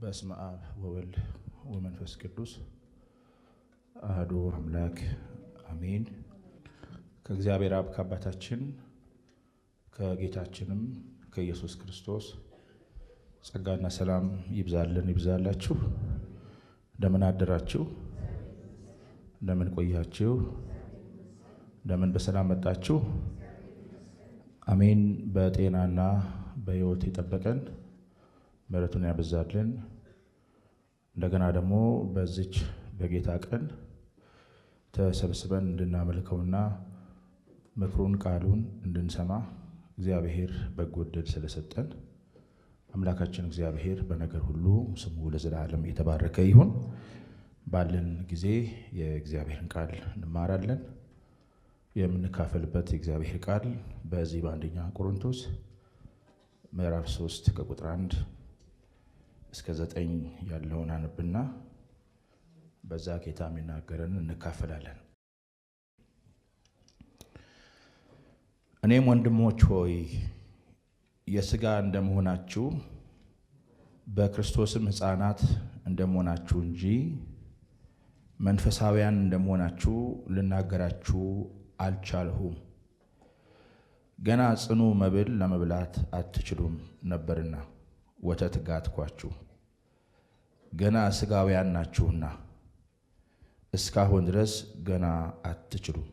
በስመ አብ ወወልድ ወመንፈስ ቅዱስ አሐዱ አምላክ አሜን። ከእግዚአብሔር አብ ከአባታችን ከጌታችንም ከኢየሱስ ክርስቶስ ጸጋና ሰላም ይብዛላችሁ። እንደምን አደራችሁ? እንደምን ቆያችሁ? እንደምን በሰላም መጣችሁ? አሜን። በጤናና በሕይወት የጠበቀን ምሕረቱን ያበዛልን እንደገና ደግሞ በዚች በጌታ ቀን ተሰብስበን እንድናመልከውና ምክሩን ቃሉን እንድንሰማ እግዚአብሔር በጎ ዕድል ስለሰጠን አምላካችን እግዚአብሔር በነገር ሁሉ ስሙ ለዘላለም የተባረከ ይሁን። ባለን ጊዜ የእግዚአብሔርን ቃል እንማራለን። የምንካፈልበት የእግዚአብሔር ቃል በዚህ በአንደኛ ቆሮንቶስ ምዕራፍ 3 ከቁጥር 1 እስከ 9 ያለውን አንብና በዛ ጌታ የሚናገረን እንካፈላለን። እኔም ወንድሞች ሆይ የሥጋ እንደመሆናችሁ በክርስቶስም ሕፃናት እንደመሆናችሁ እንጂ መንፈሳውያን እንደመሆናችሁ ልናገራችሁ አልቻልሁም። ገና ጽኑ መብል ለመብላት አትችሉም ነበርና ወተት ጋትኳችሁ። ገና ሥጋውያን ናችሁና እስካሁን ድረስ ገና አትችሉም።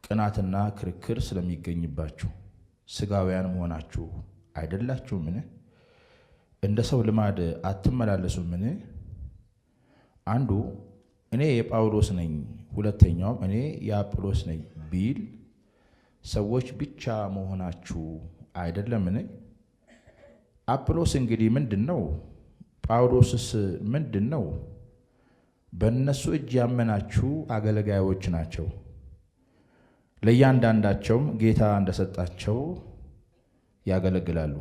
ቅናትና ክርክር ስለሚገኝባችሁ ሥጋውያን መሆናችሁ አይደላችሁምን? እንደ ሰው ልማድ አትመላለሱምን? አንዱ እኔ የጳውሎስ ነኝ፣ ሁለተኛውም እኔ የአጵሎስ ነኝ ቢል ሰዎች ብቻ መሆናችሁ አይደለምን? አጵሎስ እንግዲህ ምንድን ነው? ጳውሎስስ ምንድን ነው? በእነሱ እጅ ያመናችሁ አገልጋዮች ናቸው። ለእያንዳንዳቸውም ጌታ እንደሰጣቸው ያገለግላሉ።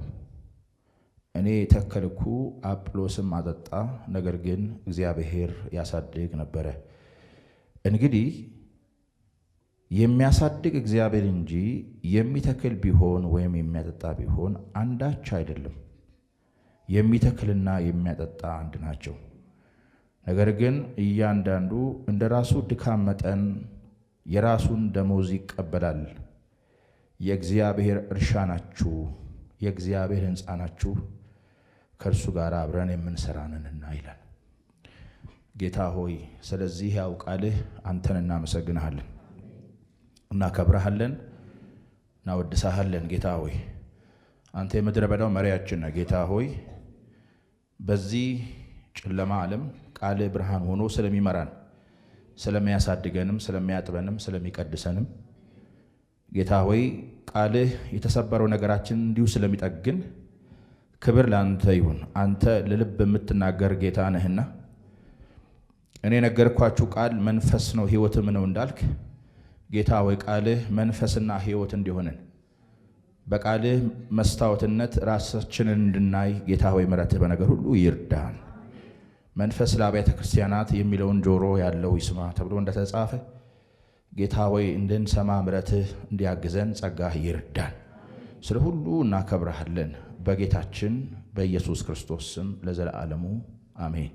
እኔ ተከልኩ፣ አጵሎስም አጠጣ፣ ነገር ግን እግዚአብሔር ያሳድግ ነበረ። እንግዲህ የሚያሳድግ እግዚአብሔር እንጂ የሚተክል ቢሆን ወይም የሚያጠጣ ቢሆን አንዳች አይደለም። የሚተክልና የሚያጠጣ አንድ ናቸው። ነገር ግን እያንዳንዱ እንደ ራሱ ድካም መጠን የራሱን ደሞዝ ይቀበላል። የእግዚአብሔር እርሻ ናችሁ፣ የእግዚአብሔር ሕንፃ ናችሁ፣ ከእርሱ ጋር አብረን የምንሰራ ነንና ይላል። ጌታ ሆይ ስለዚህ ያው ቃልህ አንተን እናመሰግንሃለን፣ እናከብረሃለን፣ እናወድሳሃለን። ጌታ ሆይ አንተ የምድረ በዳው መሪያችን ነህ። ጌታ ሆይ በዚህ ጨለማ ዓለም ቃልህ ብርሃን ሆኖ ስለሚመራን፣ ስለሚያሳድገንም፣ ስለሚያጥበንም፣ ስለሚቀድሰንም ጌታ ሆይ ቃልህ የተሰበረው ነገራችን እንዲሁ ስለሚጠግን ክብር ለአንተ ይሁን። አንተ ለልብ የምትናገር ጌታ ነህና እኔ ነገርኳችሁ ቃል መንፈስ ነው ሕይወትም ነው እንዳልክ ጌታ ሆይ ቃልህ መንፈስና ሕይወት እንዲሆንን በቃልህ መስታወትነት ራሳችንን እንድናይ ጌታ ሆይ ምሕረትህ በነገር ሁሉ ይርዳን። መንፈስ ለአብያተ ክርስቲያናት የሚለውን ጆሮ ያለው ይስማ ተብሎ እንደተጻፈ ጌታ ሆይ እንድንሰማ ምሕረትህ እንዲያግዘን ጸጋህ ይርዳን። ስለ ሁሉ እናከብረሃለን በጌታችን በኢየሱስ ክርስቶስ ስም ለዘላለሙ አሜን።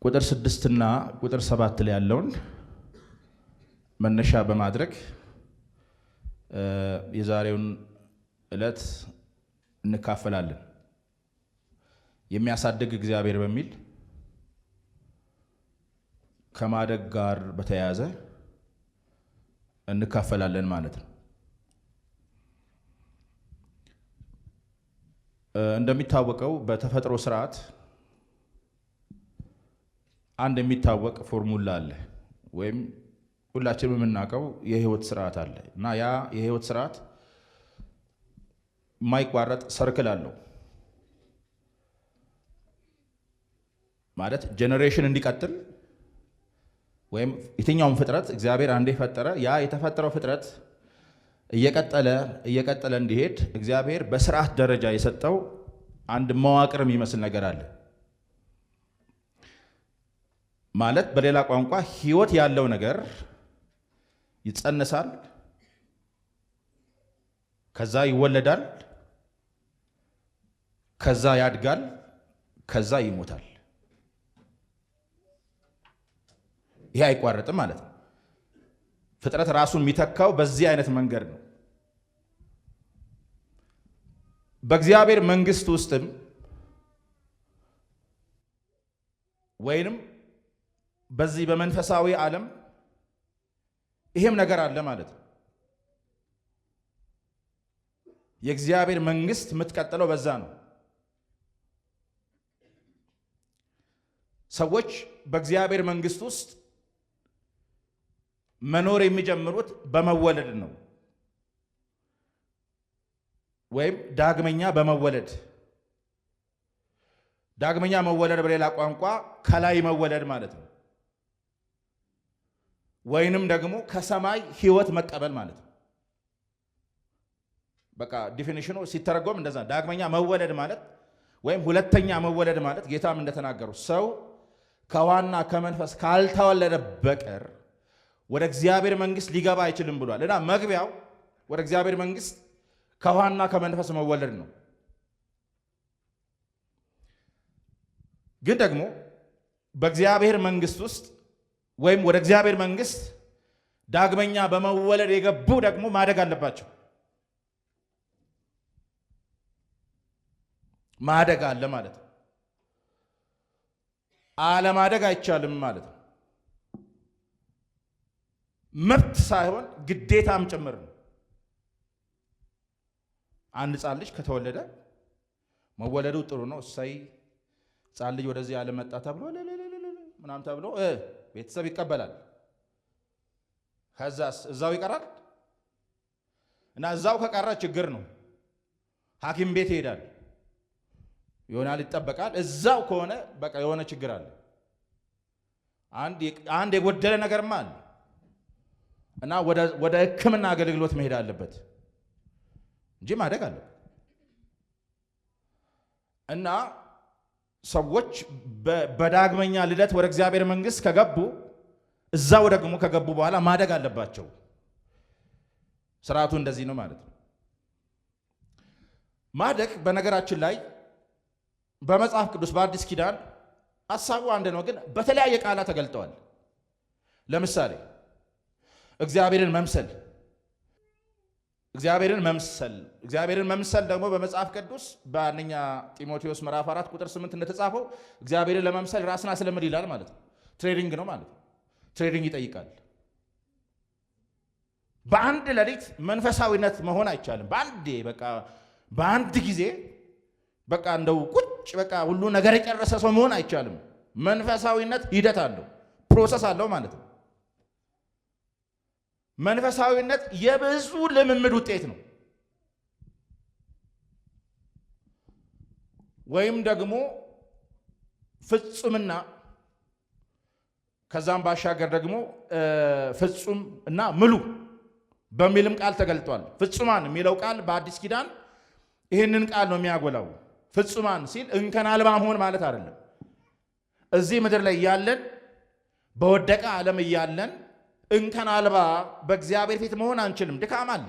ቁጥር 6 እና ቁጥር 7 ላይ ያለውን መነሻ በማድረግ የዛሬውን ዕለት እንካፈላለን። የሚያሳድግ እግዚአብሔር በሚል ከማደግ ጋር በተያያዘ እንካፈላለን ማለት ነው። እንደሚታወቀው በተፈጥሮ ስርዓት አንድ የሚታወቅ ፎርሙላ አለ፣ ወይም ሁላችንም የምናውቀው የህይወት ስርዓት አለ እና ያ የህይወት ስርዓት የማይቋረጥ ሰርክል አለው። ማለት ጄኔሬሽን እንዲቀጥል ወይም የትኛውም ፍጥረት እግዚአብሔር አንዴ ፈጠረ፣ ያ የተፈጠረው ፍጥረት እየቀጠለ እንዲሄድ እግዚአብሔር በስርዓት ደረጃ የሰጠው አንድ መዋቅር የሚመስል ነገር አለ። ማለት በሌላ ቋንቋ ህይወት ያለው ነገር ይጸነሳል፣ ከዛ ይወለዳል፣ ከዛ ያድጋል፣ ከዛ ይሞታል። ይሄ አይቋረጥም ማለት ነው። ፍጥረት ራሱን የሚተካው በዚህ አይነት መንገድ ነው። በእግዚአብሔር መንግስት ውስጥም ወይንም በዚህ በመንፈሳዊ ዓለም ይሄም ነገር አለ ማለት ነው። የእግዚአብሔር መንግስት የምትቀጥለው በዛ ነው። ሰዎች በእግዚአብሔር መንግስት ውስጥ መኖር የሚጀምሩት በመወለድ ነው፣ ወይም ዳግመኛ በመወለድ። ዳግመኛ መወለድ በሌላ ቋንቋ ከላይ መወለድ ማለት ነው፣ ወይንም ደግሞ ከሰማይ ህይወት መቀበል ማለት ነው። በቃ ዲፊኒሽኑ ሲተረጎም እንደዛ። ዳግመኛ መወለድ ማለት ወይም ሁለተኛ መወለድ ማለት ጌታም እንደተናገሩ ሰው ከውሃና ከመንፈስ ካልተወለደ በቀር ወደ እግዚአብሔር መንግስት ሊገባ አይችልም ብሏል። እና መግቢያው ወደ እግዚአብሔር መንግስት ከውሃና ከመንፈስ መወለድ ነው። ግን ደግሞ በእግዚአብሔር መንግስት ውስጥ ወይም ወደ እግዚአብሔር መንግስት ዳግመኛ በመወለድ የገቡ ደግሞ ማደግ አለባቸው። ማደግ አለ ማለት ነው። አለማደግ አይቻልም ማለት ነው። መብት ሳይሆን ግዴታም ጭምር ነው። አንድ ሕፃን ልጅ ከተወለደ መወለዱ ጥሩ ነው፣ እሰይ ሕፃን ልጅ ወደዚህ ዓለም መጣ ተብሎ ምናምን ተብሎ ቤተሰብ ይቀበላል። ከዛስ እዛው ይቀራል እና እዛው ከቀረ ችግር ነው። ሐኪም ቤት ይሄዳል፣ ይሆናል፣ ይጠበቃል። እዛው ከሆነ በቃ የሆነ ችግር አለ። አንድ የጎደለ ነገርማ አለ እና ወደ ሕክምና አገልግሎት መሄድ አለበት እንጂ ማደግ አለበት። እና ሰዎች በዳግመኛ ልደት ወደ እግዚአብሔር መንግስት ከገቡ እዛው ደግሞ ከገቡ በኋላ ማደግ አለባቸው። ስርዓቱ እንደዚህ ነው ማለት ነው። ማደግ በነገራችን ላይ በመጽሐፍ ቅዱስ በአዲስ ኪዳን ሐሳቡ አንድ ነው፣ ግን በተለያየ ቃላት ተገልጠዋል። ለምሳሌ እግዚአብሔርን መምሰል ደግሞ በመጽሐፍ ቅዱስ በአንደኛ ጢሞቴዎስ ምዕራፍ 4 ቁጥር 8 እንደተጻፈው እግዚአብሔርን ለመምሰል ራስን አስለምድ ይላል ማለት ነው። ትሬኒንግ ነው ማለት ነው። ትሬኒንግ ይጠይቃል። በአንድ ሌሊት መንፈሳዊነት መሆን አይቻልም። በአንድ ጊዜ በቃ እንደው ቁጭ በቃ ሁሉ ነገር የጨረሰ ሰው መሆን አይቻልም። መንፈሳዊነት ሂደት አለው፣ ፕሮሰስ አለው ማለት ነው። መንፈሳዊነት የብዙ ልምምድ ውጤት ነው። ወይም ደግሞ ፍጹምና ከዛም ባሻገር ደግሞ ፍጹም እና ምሉ በሚልም ቃል ተገልጧል። ፍጹማን የሚለው ቃል በአዲስ ኪዳን ይህንን ቃል ነው የሚያጎላው። ፍጹማን ሲል እንከን አልባ መሆን ማለት አይደለም። እዚህ ምድር ላይ እያለን በወደቀ ዓለም እያለን እንከን አልባ በእግዚአብሔር ፊት መሆን አንችልም። ድካም አለ።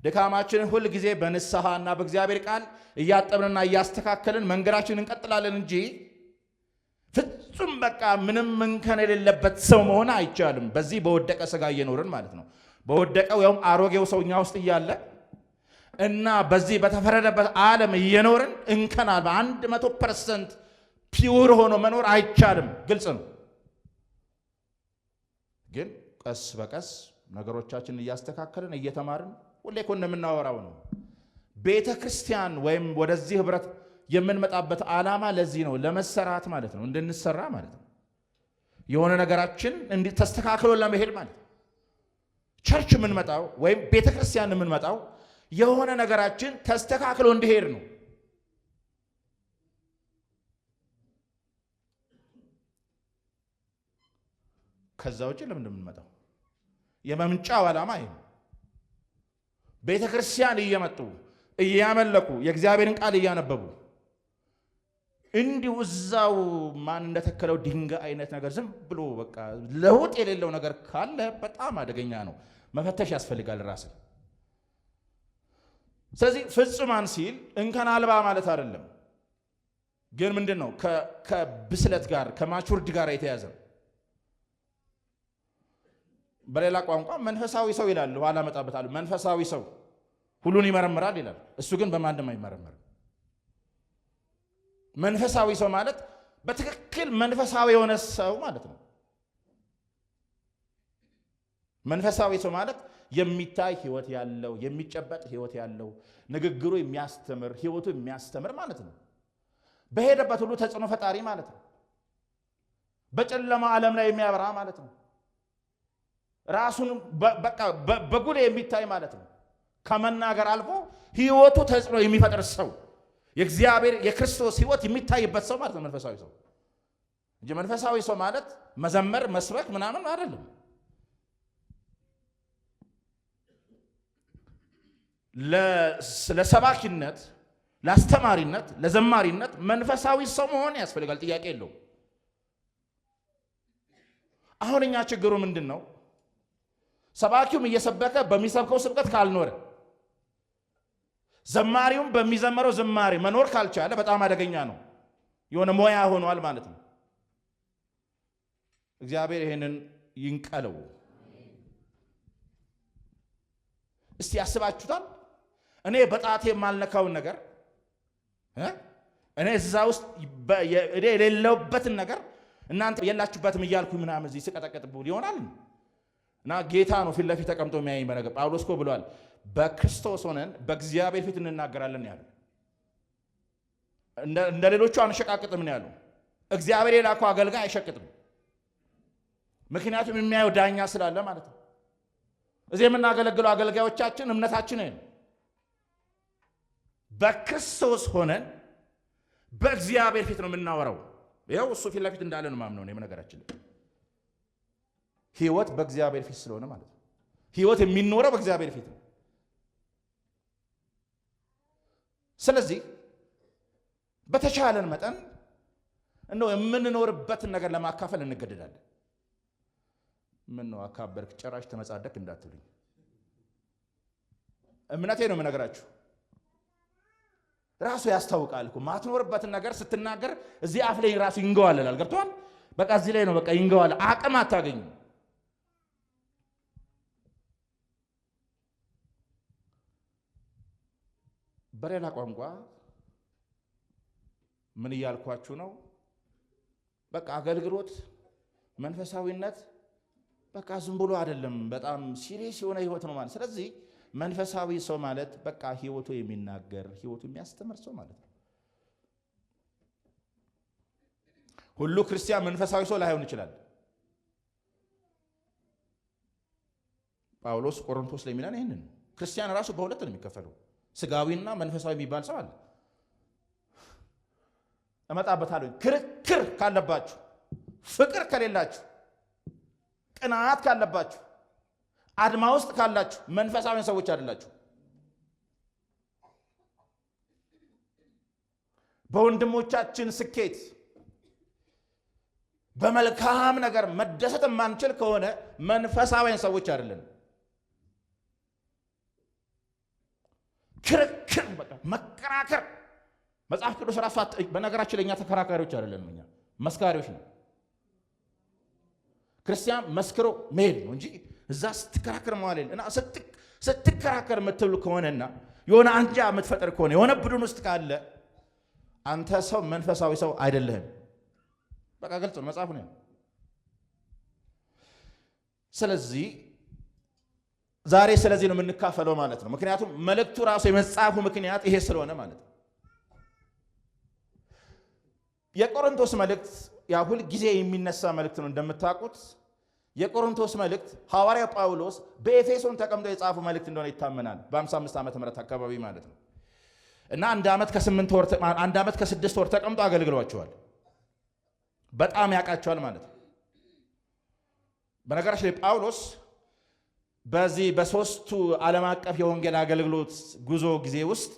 ድካማችንን ሁል ጊዜ በንስሐና በእግዚአብሔር ቃል እያጠብንና እያስተካከልን መንገዳችንን እንቀጥላለን እንጂ ፍጹም በቃ ምንም እንከን የሌለበት ሰው መሆን አይቻልም። በዚህ በወደቀ ሥጋ እየኖርን ማለት ነው። በወደቀው ያውም አሮጌው ሰውኛ ውስጥ እያለ እና በዚህ በተፈረደበት ዓለም እየኖርን እንከን አልባ 100% ፒውር ሆኖ መኖር አይቻልም። ግልጽ ነው። ግን ቀስ በቀስ ነገሮቻችንን እያስተካከልን እየተማርን ሁሌ እኮ እንደምናወራው ነው። ቤተ ክርስቲያን ወይም ወደዚህ ህብረት የምንመጣበት ዓላማ ለዚህ ነው፣ ለመሰራት ማለት ነው፣ እንድንሰራ ማለት ነው። የሆነ ነገራችን ተስተካክሎ ለመሄድ ማለት ነው። ቸርች የምንመጣው ወይም ቤተ ክርስቲያን የምንመጣው የሆነ ነገራችን ተስተካክሎ እንዲሄድ ነው። ከዛ ውጭ ለምን እንደምንመጣው የመምጫው ዓላማ ይሄ ነው። ቤተ ክርስቲያን እየመጡ እያመለኩ የእግዚአብሔርን ቃል እያነበቡ እንዲሁ እዛው ማን እንደተከለው ድንጋይ አይነት ነገር ዝም ብሎ በቃ ለውጥ የሌለው ነገር ካለ በጣም አደገኛ ነው። መፈተሽ ያስፈልጋል ራስን። ስለዚህ ፍጹማን ሲል እንከን አልባ ማለት አይደለም፣ ግን ምንድነው ከብስለት ጋር ከማቹርድ ጋር የተያዘ። በሌላ ቋንቋ መንፈሳዊ ሰው ይላል፣ ኋላ መጣበታል። መንፈሳዊ ሰው ሁሉን ይመረምራል ይላል፣ እሱ ግን በማንም አይመረምርም። መንፈሳዊ ሰው ማለት በትክክል መንፈሳዊ የሆነ ሰው ማለት ነው። መንፈሳዊ ሰው ማለት የሚታይ ህይወት ያለው፣ የሚጨበጥ ህይወት ያለው፣ ንግግሩ የሚያስተምር፣ ህይወቱ የሚያስተምር ማለት ነው። በሄደበት ሁሉ ተጽዕኖ ፈጣሪ ማለት ነው። በጨለማ ዓለም ላይ የሚያበራ ማለት ነው። ራሱን በቃ በጉል የሚታይ ማለት ነው። ከመናገር አልፎ ህይወቱ ተጽዕኖ የሚፈጥር ሰው፣ የእግዚአብሔር የክርስቶስ ህይወት የሚታይበት ሰው ማለት ነው መንፈሳዊ ሰው እንጂ መንፈሳዊ ሰው ማለት መዘመር መስበክ ምናምን አይደለም። ለሰባኪነት፣ ለአስተማሪነት፣ ለዘማሪነት መንፈሳዊ ሰው መሆን ያስፈልጋል። ጥያቄ የለውም። አሁን እኛ ችግሩ ምንድን ነው? ሰባኪውም እየሰበከ በሚሰብከው ስብከት ካልኖረ፣ ዘማሪውም በሚዘመረው ዝማሬ መኖር ካልቻለ በጣም አደገኛ ነው። የሆነ ሞያ ሆኗል ማለት ነው። እግዚአብሔር ይሄንን ይንቀለው። እስቲ ያስባችሁታል? እኔ በጣቴ የማልነካውን ነገር እኔ እዛ ውስጥ እኔ የሌለውበትን ነገር እናንተ የላችሁበትም እያልኩ ምናምን እዚህ ስቀጠቀጥብው ይሆናል። እና ጌታ ነው ፊት ለፊት ተቀምጦ የሚያየኝ። በነገር ጳውሎስ እኮ ብሏል፣ በክርስቶስ ሆነን በእግዚአብሔር ፊት እንናገራለን ያለው። እንደ ሌሎቹ አንሸቃቅጥም ነው ያለው። እግዚአብሔር የላከው አገልጋይ አይሸቅጥም። ምክንያቱም የሚያየው ዳኛ ስላለ ማለት ነው። እዚህ የምናገለግለው አገልጋዮቻችን እምነታችን ነው። በክርስቶስ ሆነን በእግዚአብሔር ፊት ነው የምናወራው። ይኸው እሱ ፊት ለፊት እንዳለ ነው ማምነው ነው ነገራችን። ህይወት በእግዚአብሔር ፊት ስለሆነ ማለት ነው። ህይወት የሚኖረው በእግዚአብሔር ፊት ነው። ስለዚህ በተቻለን መጠን እንደው የምንኖርበትን ነገር ለማካፈል እንገደዳለን። ምን ነው አካበርክ ጭራሽ ተመጻደቅ እንዳትሉኝ፣ እምነቴ ነው የምነግራችሁ። ራሱ ያስታውቃል እኮ ማትኖርበትን ነገር ስትናገር እዚህ አፍ ላይ ራሱ ይንገዋለላል። ገብቷል? በቃ እዚህ ላይ ነው በቃ ይንገዋል። አቅም አታገኙ። በሌላ ቋንቋ ምን እያልኳችሁ ነው? በቃ አገልግሎት መንፈሳዊነት በቃ ዝም ብሎ አይደለም፣ በጣም ሲሪየስ የሆነ ህይወት ነው ማለት። ስለዚህ መንፈሳዊ ሰው ማለት በቃ ህይወቱ የሚናገር ህይወቱ የሚያስተምር ሰው ማለት ነው። ሁሉ ክርስቲያን መንፈሳዊ ሰው ላይሆን ይችላል። ጳውሎስ ቆሮንቶስ ላይ የሚለን ይሄንን ክርስቲያን ራሱ በሁለት ነው የሚከፈለው፣ ስጋዊና መንፈሳዊ የሚባል ሰው አለ። እመጣበታለሁ። ክርክር ካለባችሁ፣ ፍቅር ከሌላችሁ፣ ቅናት ካለባችሁ፣ አድማ ውስጥ ካላችሁ መንፈሳዊ ሰዎች አይደላችሁ። በወንድሞቻችን ስኬት በመልካም ነገር መደሰት የማንችል ከሆነ መንፈሳዊ ሰዎች አይደለን። ክርክር፣ በቃ መከራከር። መጽሐፍ ቅዱስ ራሱ በነገራችን ለኛ ተከራካሪዎች አይደለንም፣ እኛ መስካሪዎች ነው። ክርስቲያን መስክሮ መሄድ ነው እንጂ እዛ ስትከራከር መዋል እና ስትከራከር የምትብል ከሆነና የሆነ አንጃ የምትፈጠር ከሆነ የሆነ ቡድን ውስጥ ካለ አንተ ሰው መንፈሳዊ ሰው አይደለህም። በቃ ግልጽ ነው፣ መጽሐፉ ነው። ስለዚህ ዛሬ ስለዚህ ነው የምንካፈለው ማለት ነው። ምክንያቱም መልእክቱ ራሱ የመጽሐፉ ምክንያት ይሄ ስለሆነ ማለት ነው። የቆሮንቶስ መልእክት ያ ሁል ጊዜ የሚነሳ መልእክት ነው እንደምታውቁት። የቆሮንቶስ መልእክት ሐዋርያው ጳውሎስ በኤፌሶን ተቀምጦ የጻፈው መልእክት እንደሆነ ይታመናል። በ55 ዓመተ ምህረት አካባቢ ማለት ነው። እና አንድ ዓመት ከ6 ወር ተቀምጦ አገልግሏቸዋል። በጣም ያውቃቸዋል ማለት ነው። በነገራችን ላይ ጳውሎስ በዚህ በሶስቱ ዓለም አቀፍ የወንጌል አገልግሎት ጉዞ ጊዜ ውስጥ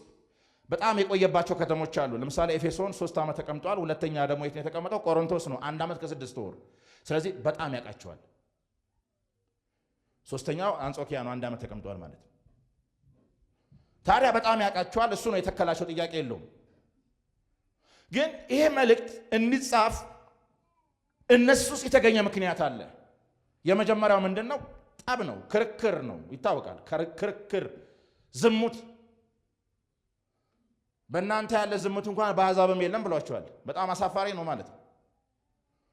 በጣም የቆየባቸው ከተሞች አሉ። ለምሳሌ ኤፌሶን 3 ዓመት ተቀምጧል። ሁለተኛ ደግሞ የት ነው የተቀመጠው? ቆሮንቶስ ነው፣ 1 ዓመት ከ6 ወር። ስለዚህ በጣም ያውቃቸዋል። ሶስተኛው አንጾኪያ ነው፣ 1 ዓመት ተቀምጧል ማለት ነው። ታዲያ በጣም ያውቃቸዋል። እሱ ነው የተከላቸው፣ ጥያቄ የለውም። ግን ይሄ መልእክት እንዲጻፍ እነሱ ውስጥ የተገኘ ምክንያት አለ። የመጀመሪያው ምንድነው? ጠብ ነው፣ ክርክር ነው። ይታወቃል። ክርክር፣ ዝሙት። በእናንተ ያለ ዝሙት እንኳን በአሕዛብም የለም ብሏቸዋል። በጣም አሳፋሪ ነው ማለት ነው።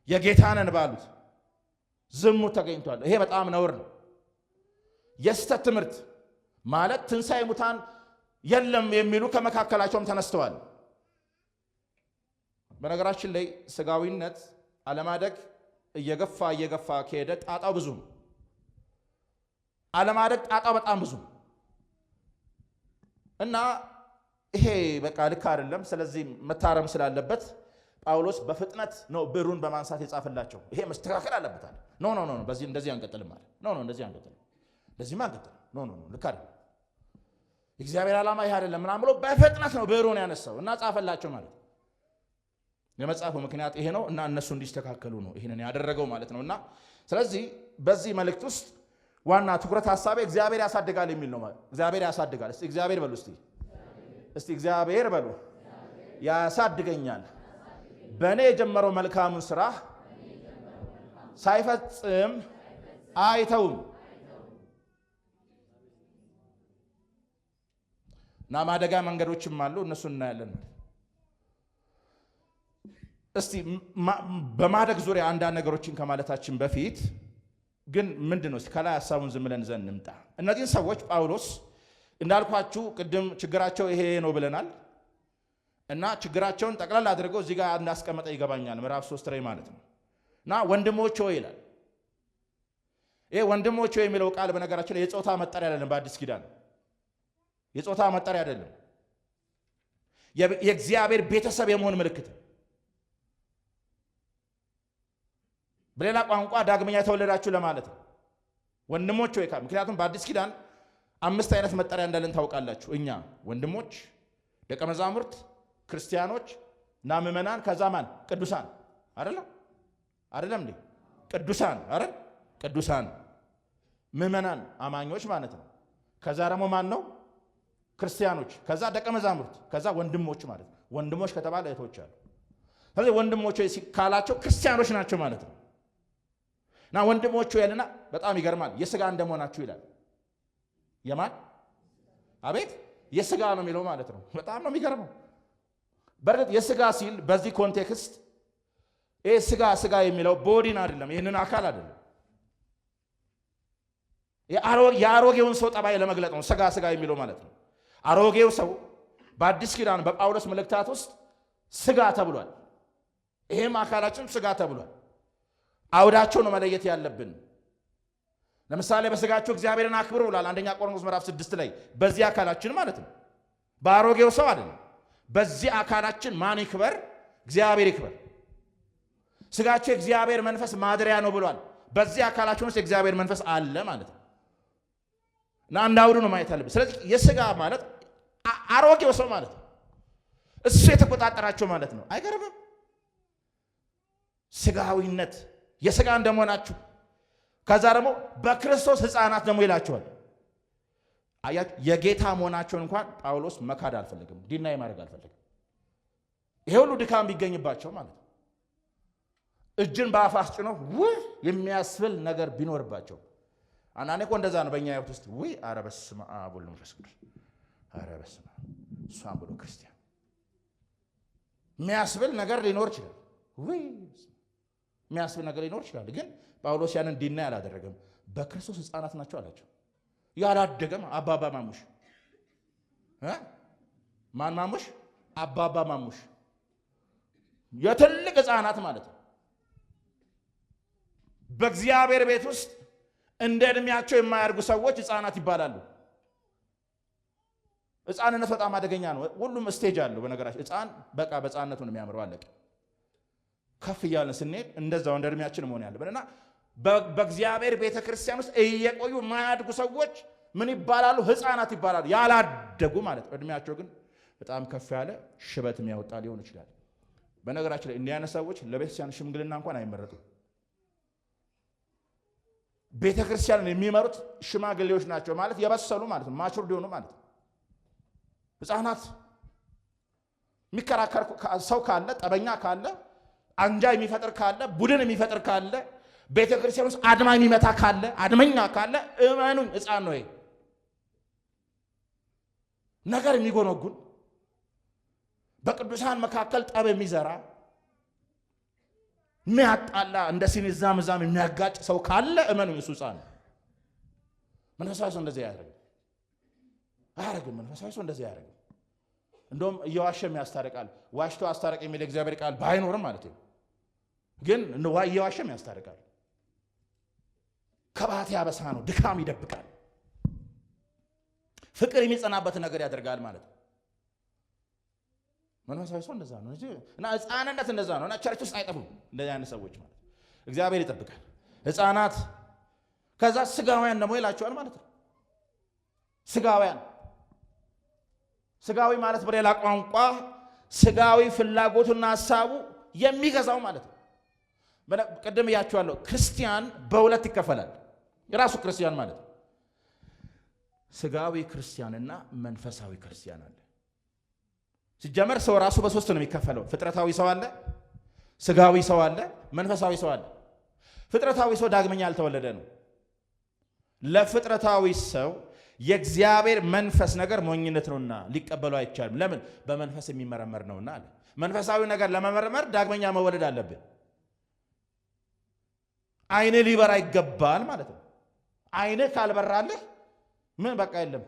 የጌታነን ባሉት ዝሙት ተገኝቷል። ይሄ በጣም ነውር ነው። የስተት ትምህርት ማለት ትንሣኤ ሙታን የለም የሚሉ ከመካከላቸውም ተነስተዋል። በነገራችን ላይ ስጋዊነት አለማደግ እየገፋ ከሄደ ጣጣው ብዙ ነው። አለማደግ ጣጣው በጣም ብዙ እና ይሄ በቃ ልክ አይደለም። ስለዚህ መታረም ስላለበት ጳውሎስ በፍጥነት ነው ብሩን በማንሳት የጻፈላቸው። ይሄ መስተካከል አለበታል። ኖ በዚህ እንደዚህ አንቀጥልም ማለት ኖ እንደዚህ አንቀጥልም፣ እንደዚህ አንቀጥልም፣ ኖ ልክ አይደለም፣ እግዚአብሔር ዓላማ ይሄ አይደለም ምናምን ብሎ በፍጥነት ነው ብሩን ያነሳው እና ጻፈላቸው ማለት ነው። የመጽሐፉ ምክንያት ይሄ ነው እና እነሱ እንዲስተካከሉ ነው ይሄንን ያደረገው ማለት ነውና ስለዚህ በዚህ መልእክት ውስጥ ዋና ትኩረት ሐሳቤ እግዚአብሔር ያሳድጋል የሚል ነው ማለት እግዚአብሔር ያሳድጋል። እስቲ እግዚአብሔር በሉ፣ እስቲ እግዚአብሔር በሉ። ያሳድገኛል፣ በእኔ የጀመረው መልካሙን ሥራ ሳይፈጽም አይተውም እና ማደጋ መንገዶችም አሉ፣ እነሱን እናያለን። እስቲ በማደግ ዙሪያ አንዳንድ ነገሮችን ከማለታችን በፊት ግን ምንድነው ከላይ ሐሳቡን ዝም ብለን ዘን እንምጣ። እነዚህን ሰዎች ጳውሎስ እንዳልኳችሁ ቅድም ችግራቸው ይሄ ነው ብለናል እና ችግራቸውን ጠቅላላ አድርገው እዚህ ጋር እንዳስቀመጠ ይገባኛል። ምዕራፍ 3 ላይ ማለት ነው እና ወንድሞች ሆይ ይላል። ይሄ ወንድሞች ሆይ የሚለው ቃል በነገራችን ላይ የጾታ መጠሪያ አይደለም። በአዲስ ኪዳን የጾታ መጠሪያ አይደለም። የእግዚአብሔር ቤተሰብ የመሆን ምልክት። በሌላ ቋንቋ ዳግመኛ የተወለዳችሁ ለማለት ነው ወንድሞች ሆይ። ምክንያቱም በአዲስ ኪዳን 5 አይነት መጠሪያ እንዳለን ታውቃላችሁ። እኛ ወንድሞች፣ ደቀ መዛሙርት፣ ክርስቲያኖች እና ምዕመናን፣ ከዛ ማን ቅዱሳን አይደለም እንዴ? ቅዱሳን አይደል? ቅዱሳን ምዕመናን አማኞች ማለት ነው። ከዛ ደግሞ ማን ነው? ክርስቲያኖች፣ ከዛ ደቀ መዛሙርት፣ ከዛ ወንድሞች ማለት ነው። ወንድሞች ከተባለ እህቶች አሉ። ስለዚህ ወንድሞች ካላቸው ክርስቲያኖች ናቸው ማለት ነው። እና ወንድሞቹ ያለና በጣም ይገርማል። የሥጋ እንደመሆናችሁ ይላል። የማን አቤት የሥጋ ነው የሚለው ማለት ነው። በጣም ነው የሚገርመው። በእርግጥ የሥጋ ሲል በዚህ ኮንቴክስት ይሄ ሥጋ የሚለው ቦዲን አይደለም፣ ይህንን አካል አይደለም። የአሮጌውን ሰው ጠባይ ለመግለጥ ነው ሥጋ የሚለው ማለት ነው። አሮጌው ሰው በአዲስ ኪዳን በጳውሎስ መልእክታት ውስጥ ሥጋ ተብሏል። ይሄም አካላችን ሥጋ ተብሏል። አውዳቸው ነው መለየት ያለብን። ለምሳሌ በሥጋችሁ እግዚአብሔርን አክብሩ ብሏል አንደኛ ቆሮንቶስ ምዕራፍ 6 ላይ። በዚህ አካላችን ማለት ነው፣ በአሮጌው ሰው አይደለም። በዚህ አካላችን ማን ይክበር? እግዚአብሔር ይክበር። ሥጋችሁ የእግዚአብሔር መንፈስ ማደሪያ ነው ብሏል። በዚህ አካላችን ውስጥ የእግዚአብሔር መንፈስ አለ ማለት ነው እና አንድ አውዱ ነው ማየት አለብን። ስለዚህ የሥጋ ማለት አሮጌው ሰው ማለት ነው። እሱ የተቆጣጠራቸው ማለት ነው። አይገርምም? ሥጋዊነት የሥጋ እንደመሆናችሁ ከዛ ደግሞ በክርስቶስ ሕፃናት ደግሞ ይላቸዋል። አያችሁ፣ የጌታ መሆናቸውን እንኳን ጳውሎስ መካድ አልፈልግም፣ ዲናይ ማድረግ አልፈልግም። ይሄ ሁሉ ድካም ቢገኝባቸው ማለት ነው። እጅን በአፍ አስጭኖ ውይ የሚያስብል ነገር ቢኖርባቸው። አንዳንዴ እኮ እንደዛ ነው በእኛ ሕይወት ውስጥ ውይ ኧረ በስመ አብ ወወልድ ወመንፈስ ቅዱስ ኧረ በስመ አብ እሷን ብሎ ክርስቲያን የሚያስብል ነገር ሊኖር ይችላል። ውይ የሚያስብል ነገር ሊኖር ይችላል። ግን ጳውሎስ ያንን ዲናይ አላደረገም። በክርስቶስ ሕፃናት ናቸው አላቸው። ያላደገም አባባ ማሙሽ ማን ማሙሽ? አባባ ማሙሽ የትልቅ ሕፃናት ማለት ነው። በእግዚአብሔር ቤት ውስጥ እንደ ዕድሜያቸው የማያድጉ ሰዎች ሕፃናት ይባላሉ። ሕፃንነት በጣም አደገኛ ነው። ሁሉም ስቴጅ አለው። በነገራችን ሕፃን በቃ በሕፃንነቱ ነው የሚያምረው። አለቀ። ከፍ እያለን ስንሄድ እንደዛው እንደ ዕድሜያችን መሆን ያለብን እና በእግዚአብሔር ቤተ ክርስቲያን ውስጥ እየቆዩ የማያድጉ ሰዎች ምን ይባላሉ? ሕፃናት ይባላሉ። ያላደጉ ማለት ነው። ዕድሜያቸው ግን በጣም ከፍ ያለ ሽበት የሚያወጣ ሊሆን ይችላል። በነገራችን ላይ እንዲህ አይነት ሰዎች ለቤተክርስቲያን ሽምግልና እንኳን አይመረጡም። ቤተ ክርስቲያንን የሚመሩት ሽማግሌዎች ናቸው ማለት የበሰሉ ማለት ነው። ማቹርድ የሆኑ ማለት ነው። ሕፃናት የሚከራከር ሰው ካለ፣ ጠበኛ ካለ፣ አንጃ የሚፈጥር ካለ፣ ቡድን የሚፈጥር ካለ፣ ቤተ ክርስቲያን ውስጥ አድማ የሚመታ ካለ፣ አድመኛ ካለ እመኑኝ ሕፃን ነው። ነገር የሚጎነጉን በቅዱሳን መካከል ጠብ የሚዘራ የሚያጣላ እንደ ሲኒ ዛምዛም የሚያጋጭ ሰው ካለ እመኑኝ እሱ ሕፃን ነው። መንፈሳዊ ሰው እንደዚህ አያደርግም። መንፈሳዊ ሰው እንደዚህ አያደርግም። እንደውም እየዋሸም ያስታርቃል። ዋሽቶ አስታርቅ የሚል እግዚአብሔር ቃል ባይኖርም ማለት ነው፣ ግን እየዋሸም ያስታርቃል። ከባት ያበሳ ነው፣ ድካም ይደብቃል። ፍቅር የሚጸናበት ነገር ያደርጋል ማለት ነው። መንፈሳዊ ሰው እንደዛ ነው እና ሕፃንነት እንደዛ ነው እና ቸርች ውስጥ አይጠፉም እንደዚህ አይነት ሰዎች ማለት እግዚአብሔር ይጠብቃል። ሕፃናት ከዛ ስጋውያን ደግሞ ይላቸዋል ማለት ነው። ስጋዊ ማለት በሌላ ቋንቋ ስጋዊ ፍላጎቱና ሐሳቡ የሚገዛው ማለት ነው። ቅድም እያቸዋለሁ ክርስቲያን በሁለት ይከፈላል። የራሱ ክርስቲያን ማለት ነው። ስጋዊ ክርስቲያንና መንፈሳዊ ክርስቲያን አለ። ሲጀመር ሰው ራሱ በሶስት ነው የሚከፈለው። ፍጥረታዊ ሰው አለ፣ ስጋዊ ሰው አለ፣ መንፈሳዊ ሰው አለ። ፍጥረታዊ ሰው ዳግመኛ ያልተወለደ ነው። ለፍጥረታዊ ሰው የእግዚአብሔር መንፈስ ነገር ሞኝነት ነውና ሊቀበሉ አይቻልም። ለምን? በመንፈስ የሚመረመር ነውና አለ። መንፈሳዊ ነገር ለመመርመር ዳግመኛ መወለድ አለብን። አይን ሊበራ ይገባል ማለት ነው። አይን ካልበራልህ ምን በቃ የለም።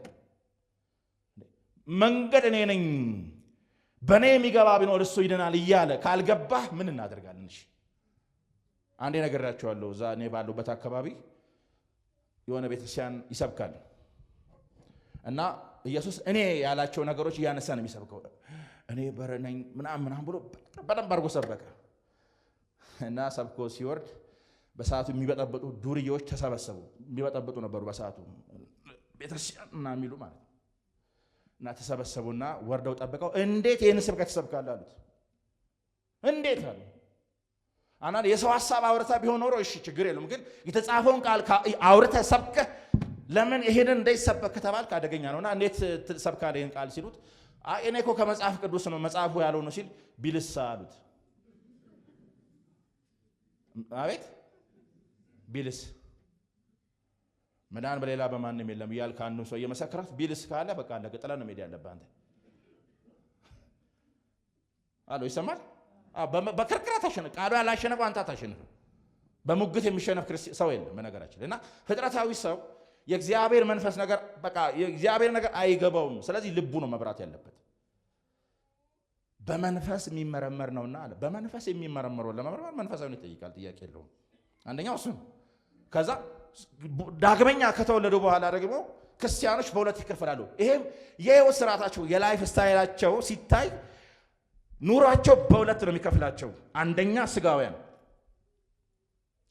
መንገድ እኔ ነኝ በእኔ የሚገባ ቢኖር እሱ ይድናል እያለ ካልገባህ ምን እናደርጋለን? እሺ አንዴ ነግራቸዋለሁ። እዛ እኔ ባሉበት አካባቢ የሆነ ቤተክርስቲያን ይሰብካል እና ኢየሱስ እኔ ያላቸው ነገሮች እያነሳ ነው የሚሰብከው። እኔ በረነኝ ምናምን ብሎ በደንብ አድርጎ ሰበከ እና ሰብኮ ሲወርድ በሰዓቱ የሚበጠብጡ ዱርዬዎች ተሰበሰቡ። የሚበጠብጡ ነበሩ በሰዓቱ ቤተክርስቲያን እና የሚሉ ማለት እና ተሰበሰቡና ወርደው ጠብቀው እንዴት ይህን ስብከት ትሰብካለህ አሉት። እንዴት አሉ። አንዳንድ የሰው ሐሳብ አውርተህ ቢሆን ኖሮ እሺ ችግር የለም፣ ግን የተጻፈውን ቃል አውርተህ ሰብከህ ለምን ይሄንን እንዳይሰበክ ከተባልክ አደገኛ ነውና እንዴት ትሰብካለህ ይሄን ቃል ሲሉት፣ እኔ እኮ ከመጽሐፍ ቅዱስ ነው መጽሐፉ ያለው ነው ሲል ቢልሳ አሉት። አቤት ቢልስ መዳን በሌላ በማንም የለም እያልክ አንዱ ሰው እየመሰከራት ቢልስ ካለ በቃ አለ ጥለህ ነው መሄድ ያለብህ አንተ አሎ ይሰማል። በክርክር ታሸንፍ፣ ቃሉ ያላሸነፈው አንተ ታሸንፍ። በሙግት የሚሸነፍ ሰው የለም በነገራችን እና ፍጥረታዊ ሰው የእግዚአብሔር መንፈስ ነገር በቃ የእግዚአብሔር ነገር አይገባውም። ስለዚህ ልቡ ነው መብራት ያለበት። በመንፈስ የሚመረመር ነውና አለ። በመንፈስ የሚመረመረው ለመመርመር መንፈሳዊነት ይጠይቃል፣ ጥያቄ የለውም። አንደኛው እሱ ነው። ከዛ ዳግመኛ ከተወለዱ በኋላ ደግሞ ክርስቲያኖች በሁለት ይከፈላሉ። ይሄም የህይወት ስርዓታቸው የላይፍ ስታይላቸው ሲታይ ኑሯቸው በሁለት ነው የሚከፍላቸው። አንደኛ ስጋውያን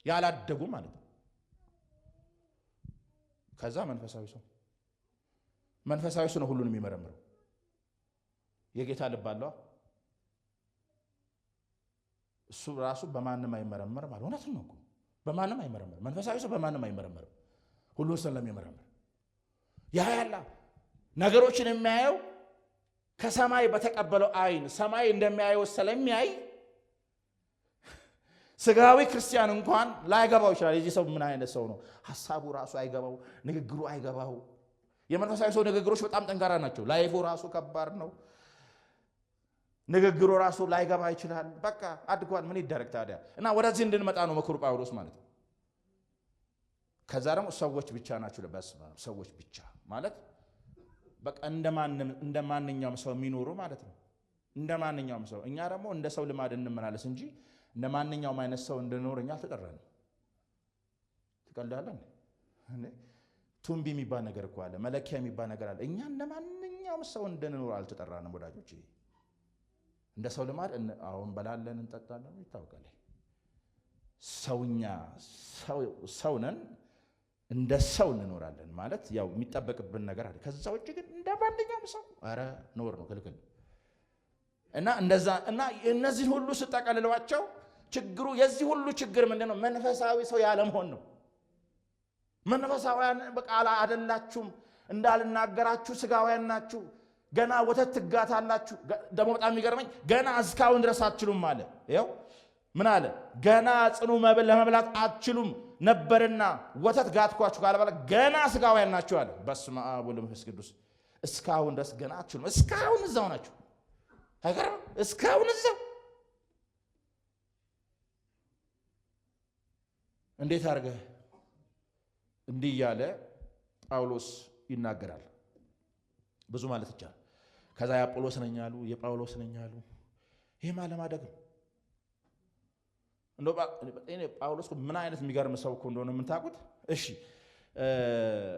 ያላደጉ ማለት ነው። ከዛ መንፈሳዊ ሰው ነው ሁሉን የሚመረምረው። የጌታ ልብ አለው። እሱ ራሱ በማንም አይመረመርም ማለት እውነት ነው እኮ በማንም አይመረመርም። መንፈሳዊ ሰው በማንም አይመረመርም፣ ሁሉን ስለሚመረምር ያያላ ነገሮችን የሚያየው ከሰማይ በተቀበለው አይን ሰማይ እንደሚያየው ስለሚያይ ስጋዊ ክርስቲያን እንኳን ላይገባው ይችላል። የዚህ ሰው ምን አይነት ሰው ነው? ሐሳቡ ራሱ አይገባው፣ ንግግሩ አይገባው። የመንፈሳዊ ሰው ንግግሮች በጣም ጠንካራ ናቸው። ላይፉ ራሱ ከባድ ነው። ንግግሩ ራሱ ላይገባ ይችላል። በቃ አድጓል። ምን ይደረግ ታዲያ? እና ወደዚህ እንድንመጣ ነው ምክሩ ጳውሎስ ማለት ነው። ከዛ ደግሞ ሰዎች ብቻ ናቸው። ሰዎች ብቻ ማለት በቃ እንደማንኛውም ሰው የሚኖሩ ማለት ነው። እንደማንኛውም ሰው እኛ ደግሞ እንደ ሰው ልማድ እንመላለስ እንጂ እንደማንኛውም አይነት ሰው እንድንኖር እኛ አልተጠራንም። ትቀልዳለህ? ቱምቢ የሚባል ነገር እኮ አለ፣ መለኪያ የሚባል ነገር አለ። እኛ እንደማንኛውም ሰው እንድንኖር አልተጠራንም ወዳጆቼ። እንደ ሰው ልማድ አሁን በላለን እንጠጣለን ይታወቃል። ሰውኛ ሰው ነን፣ እንደ ሰው እንኖራለን ማለት ያው የሚጠበቅብን ነገር አለ። ከዛ ውጭ ግን እንደ ማንኛውም ሰው ኧረ ኖር ነው ክልክል እና እንደዛ እና እነዚህ ሁሉ ስጠቀልሏቸው ችግሩ የዚህ ሁሉ ችግር ምንድነው? መንፈሳዊ ሰው ያለመሆን ነው። መንፈሳውያን በቃ አይደላችሁም፣ እንዳልናገራችሁ ስጋውያን ናችሁ፣ ገና ወተት ትጋታላችሁ። ደግሞ በጣም የሚገርመኝ ገና እስካሁን ድረስ አትችሉም አለ። ይኸው ምን አለ? ገና ጽኑ መብል ለመብላት አትችሉም ነበርና ወተት ጋትኳችሁ ካለ በኋላ ገና ስጋውያን ናችሁ አለ። በስመ አብ ወወልድ ወመንፈስ ቅዱስ። እስካሁን ድረስ ገና አትችሉም። እስካሁን እዛው ናችሁ። አይገርም? እስካሁን እዛው። እንዴት አድርገህ እንዲህ እያለ ጳውሎስ ይናገራል። ብዙ ማለት ይቻላል። ከዛ የአጵሎስ ነኝ አሉ፣ የጳውሎስ ነኝ አሉ። ይሄማ ለማደግ ነው። እንደው ጳውሎስ ምን አይነት የሚገርም ሰው እኮ እንደሆነ የምታውቁት። እሺ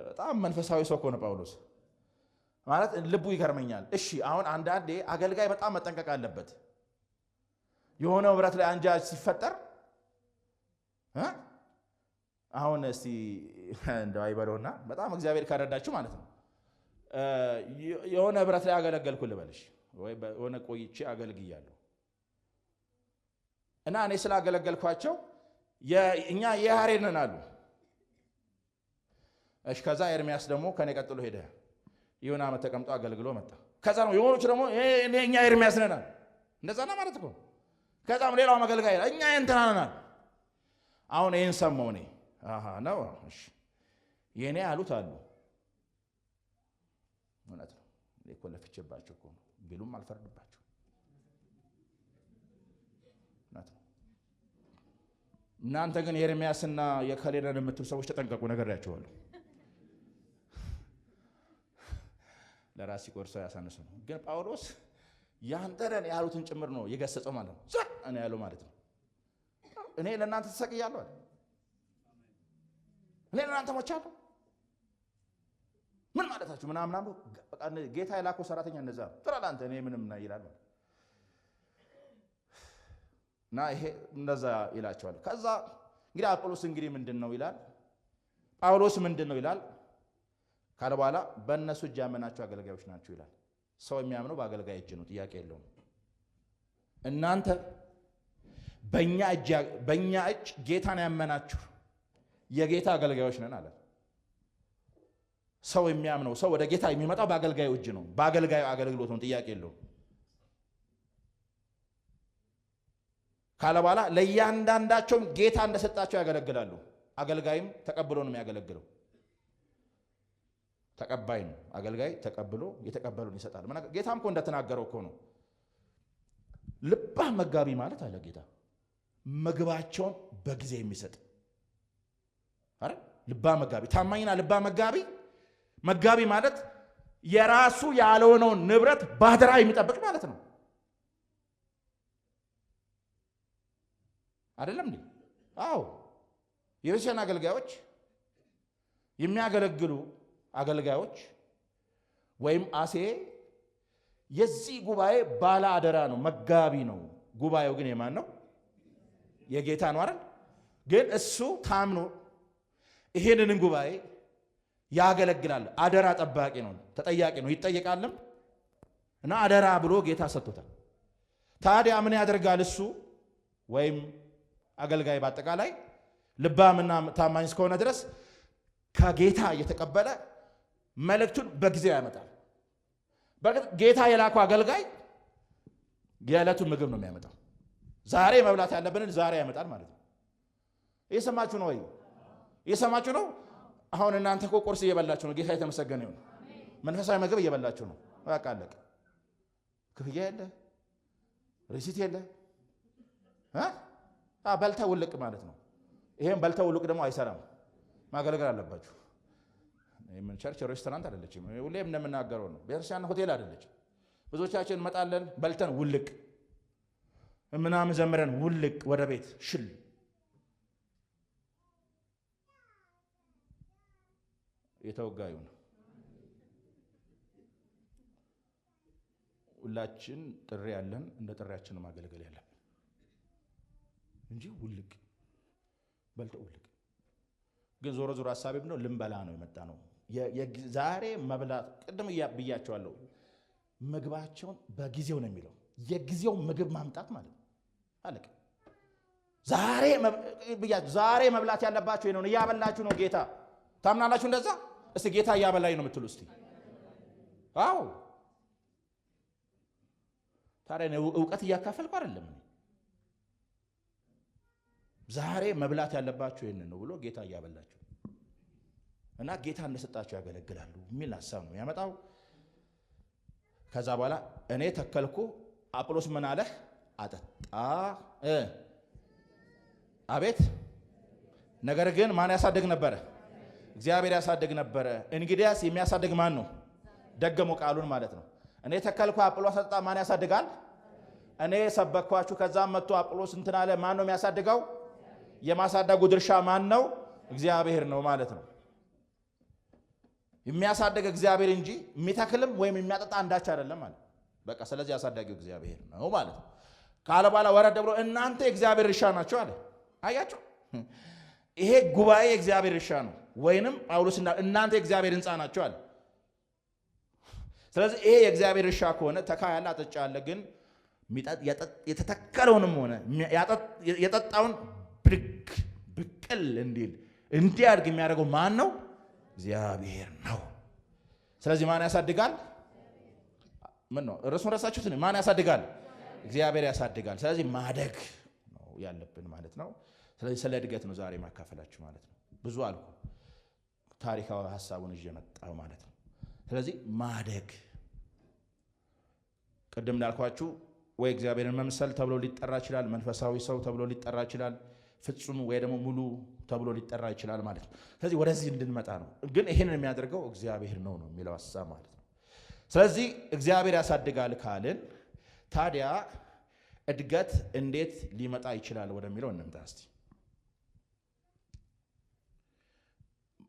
በጣም መንፈሳዊ ሰው እኮ ነው ጳውሎስ ማለት ልቡ ይገርመኛል። እሺ አሁን አንዳንዴ አገልጋይ በጣም መጠንቀቅ አለበት። የሆነ ህብረት ላይ አንጃ ሲፈጠር አሁን እስቲ እንደው አይበለውና በጣም እግዚአብሔር ካረዳችሁ ማለት ነው የሆነ ህብረት ላይ አገለገልኩ ልበልሽ ወይ የሆነ ቆይቼ አገልግያለሁ እና እኔ ስላገለገልኳቸው እኛ የያሬድ ነን አሉ። እሺ ከዛ ኤርሚያስ ደግሞ ከኔ ቀጥሎ ሄደ። ይሁን ዓመት ተቀምጦ አገልግሎ መጣ። ከዛ ነው የሆኑት ደግሞ እኛ ኤርሚያስ ነን አሉ። እንደዛ ነው ማለት ነው። ከዛም ሌላው መገልጋይ እኛ እንትና ነን አሉ። አሁን ይሄን ሰማው እኔ ነው እሺ የኔ አሉት አሉ። ማለት ነው እኮ ለፍቼባቸው እኮ ቢሉም አልፈርድባቸው። ማለት ነው እናንተ ግን የኤርሚያስና የካሌዳን የምትሉ ሰዎች ተጠንቀቁ፣ ነገራቸዋለሁ። ለራሲ ቆርሶ ያሳነሱ ነው። ግን ጳውሎስ ያንተን ያሉትን ጭምር ነው የገሰጸው ማለት ነው። እኔ ያለው ማለት ነው እኔ ለእናንተ ተሰቅያለሁ አይደል? እኔ ለእናንተ ሞቻለሁ ምን ማለታችሁ ምናምን በቃ ጌታ የላከው ሰራተኛ እንደዛ ጥራላንተ እኔ ምንም እና ይላል እና ይሄ እንደዛ ይላቸዋል። ከዛ እንግዲህ አጵሎስ እንግዲህ ምንድነው ይላል፣ ጳውሎስ ምንድነው ይላል ካለ በኋላ በእነሱ እጅ ያመናችሁ አገልጋዮች ናችሁ ይላል። ሰው የሚያምነው በአገልጋይ እጅ ነው፣ ጥያቄ የለውም። እናንተ በእኛ እጅ ጌታን ያመናችሁ የጌታ አገልጋዮች ነን አለ። ሰው የሚያምነው ሰው ወደ ጌታ የሚመጣው በአገልጋዩ እጅ ነው፣ በአገልጋዩ አገልግሎት ነው፣ ጥያቄ የለውም ካለ በኋላ ለእያንዳንዳቸውም ጌታ እንደሰጣቸው ያገለግላሉ። አገልጋይም ተቀብሎ ነው የሚያገለግለው። ተቀባይ ነው አገልጋይ፣ ተቀብሎ የተቀበሉን ይሰጣል። ጌታም እኮ እንደተናገረው እኮ ነው። ልባም መጋቢ ማለት አለ ጌታ ምግባቸውን በጊዜ የሚሰጥ አረ ልባም መጋቢ፣ ታማኝና ልባም መጋቢ ማለት የራሱ ያልሆነውን ንብረት ባደራ የሚጠብቅ ማለት ነው። አይደለም እንዴ? አዎ የቤተክርስቲያን አገልጋዮች የሚያገለግሉ አገልጋዮች ወይም አሴ የዚህ ጉባኤ ባለ አደራ ነው፣ መጋቢ ነው። ጉባኤው ግን የማን ነው? የጌታ ነው አይደል? ግን እሱ ታምኖ ይሄንን ጉባኤ ያገለግላል። አደራ ጠባቂ ነው፣ ተጠያቂ ነው፣ ይጠየቃልም እና አደራ ብሎ ጌታ ሰጥቶታል። ታዲያ ምን ያደርጋል እሱ ወይም አገልጋይ በአጠቃላይ ልባምና ታማኝ እስከሆነ ድረስ ከጌታ እየተቀበለ መልእክቱን በጊዜው ያመጣል። ጌታ የላከው አገልጋይ የዕለቱን ምግብ ነው የሚያመጣው። ዛሬ መብላት ያለብንን ዛሬ ያመጣል ማለት ነው። እየሰማችሁ ነው ወይ? እየሰማችሁ ነው? አሁን እናንተ እኮ ቁርስ እየበላችሁ ነው። ጌታ የተመሰገነ ይሁን። መንፈሳዊ ምግብ እየበላችሁ ነው። በቃ አለቀ። ክፍያ የለ፣ ሪሲት የለ። በልተ ውልቅ ማለት ነው። ይሄን በልተ ውልቅ ደግሞ አይሰራም። ማገልገል አለባችሁ። ምን ቸርች ሬስቶራንት አይደለችም። ሁሌም እንደምናገረው ነው። ቤተክርስቲያን ሆቴል አይደለችም። ብዙዎቻችን እንመጣለን በልተን ውልቅ ምናምን ዘምረን ውልቅ ወደ ቤት ሽል። የተወጋዩ ነው። ሁላችን ጥሪ ያለን እንደ ጥሪያችን ማገልገል ያለብን እንጂ ውልቅ በልተው ውልቅ። ግን ዞሮ ዞሮ ሐሳቤ ነው ልንበላ ነው የመጣ ነው። ዛሬ መብላት ቅድም ብያቸዋለሁ። ምግባቸውን በጊዜው ነው የሚለው። የጊዜው ምግብ ማምጣት ማለት ነው። አለቀ። ዛሬ መብላት ያለባችሁ ነው። እያበላችሁ ነው ጌታ። ታምናላችሁ እንደዛ? እስቲ ጌታ እያበላኝ ነው የምትሉ እስቲ። አዎ ታዲያ ዕውቀት እያካፈልኩ አይደለም። ዛሬ መብላት ያለባችሁ ይሄንን ነው ብሎ ጌታ እያበላችሁ እና ጌታ እንደሰጣችሁ ያገለግላሉ የሚል ሐሳብ ነው ያመጣው። ከዛ በኋላ እኔ ተከልኩ፣ አጵሎስ ምን አለ? አጠጣ። አቤት። ነገር ግን ማን ያሳድግ ነበረ? እግዚአብሔር ያሳድግ ነበረ። እንግዲያስ የሚያሳድግ ማን ነው? ደገሞ ቃሉን ማለት ነው። እኔ ተከልኩ፣ አጵሎስ አጠጣ። ማን ያሳድጋል? እኔ ሰበኳችሁ፣ ከዛም መጥቶ አጵሎስ እንትን አለ። ማን ነው የሚያሳድገው? የማሳደጉ ድርሻ ማን ነው? እግዚአብሔር ነው ማለት ነው። የሚያሳድግ እግዚአብሔር እንጂ የሚተክልም ወይም የሚያጠጣ አንዳች አይደለም ማለት በቃ። ስለዚህ ያሳዳጊው እግዚአብሔር ነው ማለት ነው። ካለ በኋላ ወረደ ብሎ እናንተ የእግዚአብሔር እርሻ ናቸው አለ። አያችሁ፣ ይሄ ጉባኤ የእግዚአብሔር እርሻ ነው። ወይንም ጳውሎስ እናንተ የእግዚአብሔር ሕንፃ ናቸው አለ። ስለዚህ ይሄ የእግዚአብሔር እርሻ ከሆነ ተካ ያለ አጠጫ ያለ፣ ግን የተተከለውንም ሆነ የጠጣውን ብቅል እንዲያድግ የሚያደርገው ማን ነው? እግዚአብሔር ነው። ስለዚህ ማን ያሳድጋል? ምን ነው እርሱን ረሳችሁት? ማን ያሳድጋል? እግዚአብሔር ያሳድጋል። ስለዚህ ማደግ ነው ያለብን ማለት ነው። ስለዚህ ስለ እድገት ነው ዛሬ ማካፈላችሁ ማለት ነው። ብዙ አልኩ፣ ታሪካዊ ሐሳቡን ይዤ መጣሁ ማለት ነው። ስለዚህ ማደግ ቅድም እንዳልኳችሁ ወይ እግዚአብሔርን መምሰል ተብሎ ሊጠራ ይችላል፣ መንፈሳዊ ሰው ተብሎ ሊጠራ ይችላል፣ ፍጹም ወይ ደግሞ ሙሉ ተብሎ ሊጠራ ይችላል ማለት ነው። ስለዚህ ወደዚህ እንድንመጣ ነው። ግን ይሄንን የሚያደርገው እግዚአብሔር ነው የሚለው ሐሳብ ማለት ነው። ስለዚህ እግዚአብሔር ያሳድጋል ካልን ታዲያ እድገት እንዴት ሊመጣ ይችላል ወደሚለው እንምጣ እስቲ።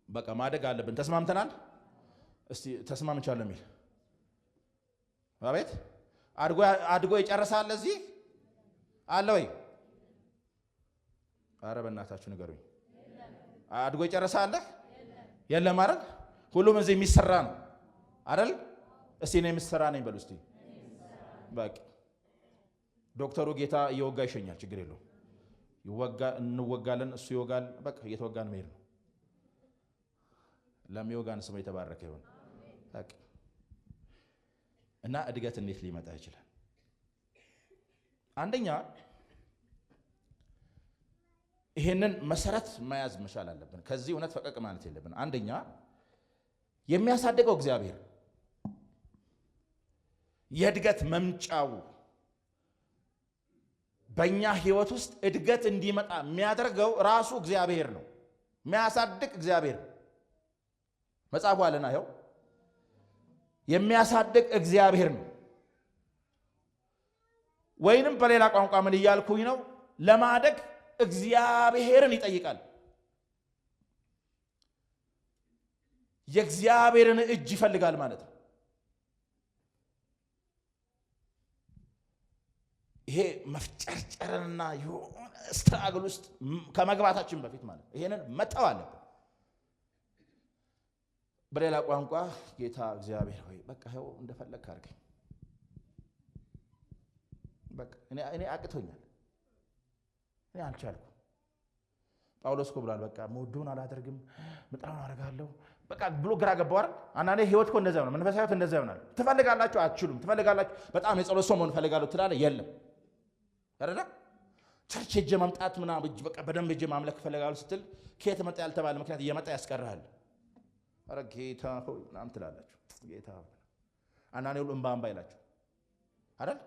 በቃ ማደግ አለብን። ተስማምተናል? እስቲ ተስማምቻለሁ የሚል አቤት። አድጎ ይጨርሳል እዚህ አለ ወይ? ኧረ በእናታችሁ ንገሩኝ። አድጎ ይጨርሳል? የለም አይደል? ሁሉም እዚህ የሚሰራ ነው አይደል? እስቲ እኔ የሚሰራ ነኝ በሉ እስቲ። በቃ ዶክተሩ ጌታ እየወጋ ይሸኛል፣ ችግር የለውም። እንወጋለን፣ እሱ ይወጋል። በቃ እየተወጋን መሄድ ነው። ለሚወጋን ስሙ የተባረከ ይሁን። በቃ እና እድገት እንዴት ሊመጣ ይችላል? አንደኛ ይሄንን መሰረት መያዝ መቻል አለብን። ከዚህ እውነት ፈቀቅ ማለት የለብን። አንደኛ የሚያሳድገው እግዚአብሔር፣ የእድገት መምጫው በእኛ ህይወት ውስጥ እድገት እንዲመጣ የሚያደርገው ራሱ እግዚአብሔር ነው። የሚያሳድግ እግዚአብሔር መጽሐፉ አለና ይኸው የሚያሳድግ እግዚአብሔር ነው። ወይንም በሌላ ቋንቋ ምን እያልኩኝ ነው? ለማደግ እግዚአብሔርን ይጠይቃል። የእግዚአብሔርን እጅ ይፈልጋል ማለት ነው። ይሄ መፍጨርጨርና የሆነ ስትራግል ውስጥ ከመግባታችን በፊት ማለት ነው። ይሄንን መተው አለብን። በሌላ ቋንቋ ጌታ እግዚአብሔር ሆይ በቃ ይኸው እንደፈለግህ አድርገኝ፣ በቃ እኔ አቅቶኛል፣ እኔ አልቻልኩም። ጳውሎስ እኮ ብሏል፣ በቃ መወደውን አላደርግም ምጣውን አደርጋለሁ በቃ ብሎ ግራ ገባው አይደል? አንዳንዴ ህይወት እኮ እንደዚያው ነው። መንፈሳዊ ህይወት እንደዚያው ነው። ትፈልጋላችሁ፣ አትችሉም። ትፈልጋላችሁ፣ በጣም የጸሎት ሰው መሆን እፈልጋለሁ ትላለህ፣ የለም አይደል? ቸርች ሄጄ መምጣት ምናምን በቃ በደንብ ሄጄ ማምለክ እፈልጋለሁ ስትል ከየት መጣ ያልተባለ ምክንያት እየመጣ ያስቀርሃል። ኧረ ጌታ ሆይ ምናምን ትላላችሁ። ጌታ ሆይ አንዳንዴ ሁሉ እምባ ይላችሁ አይደል?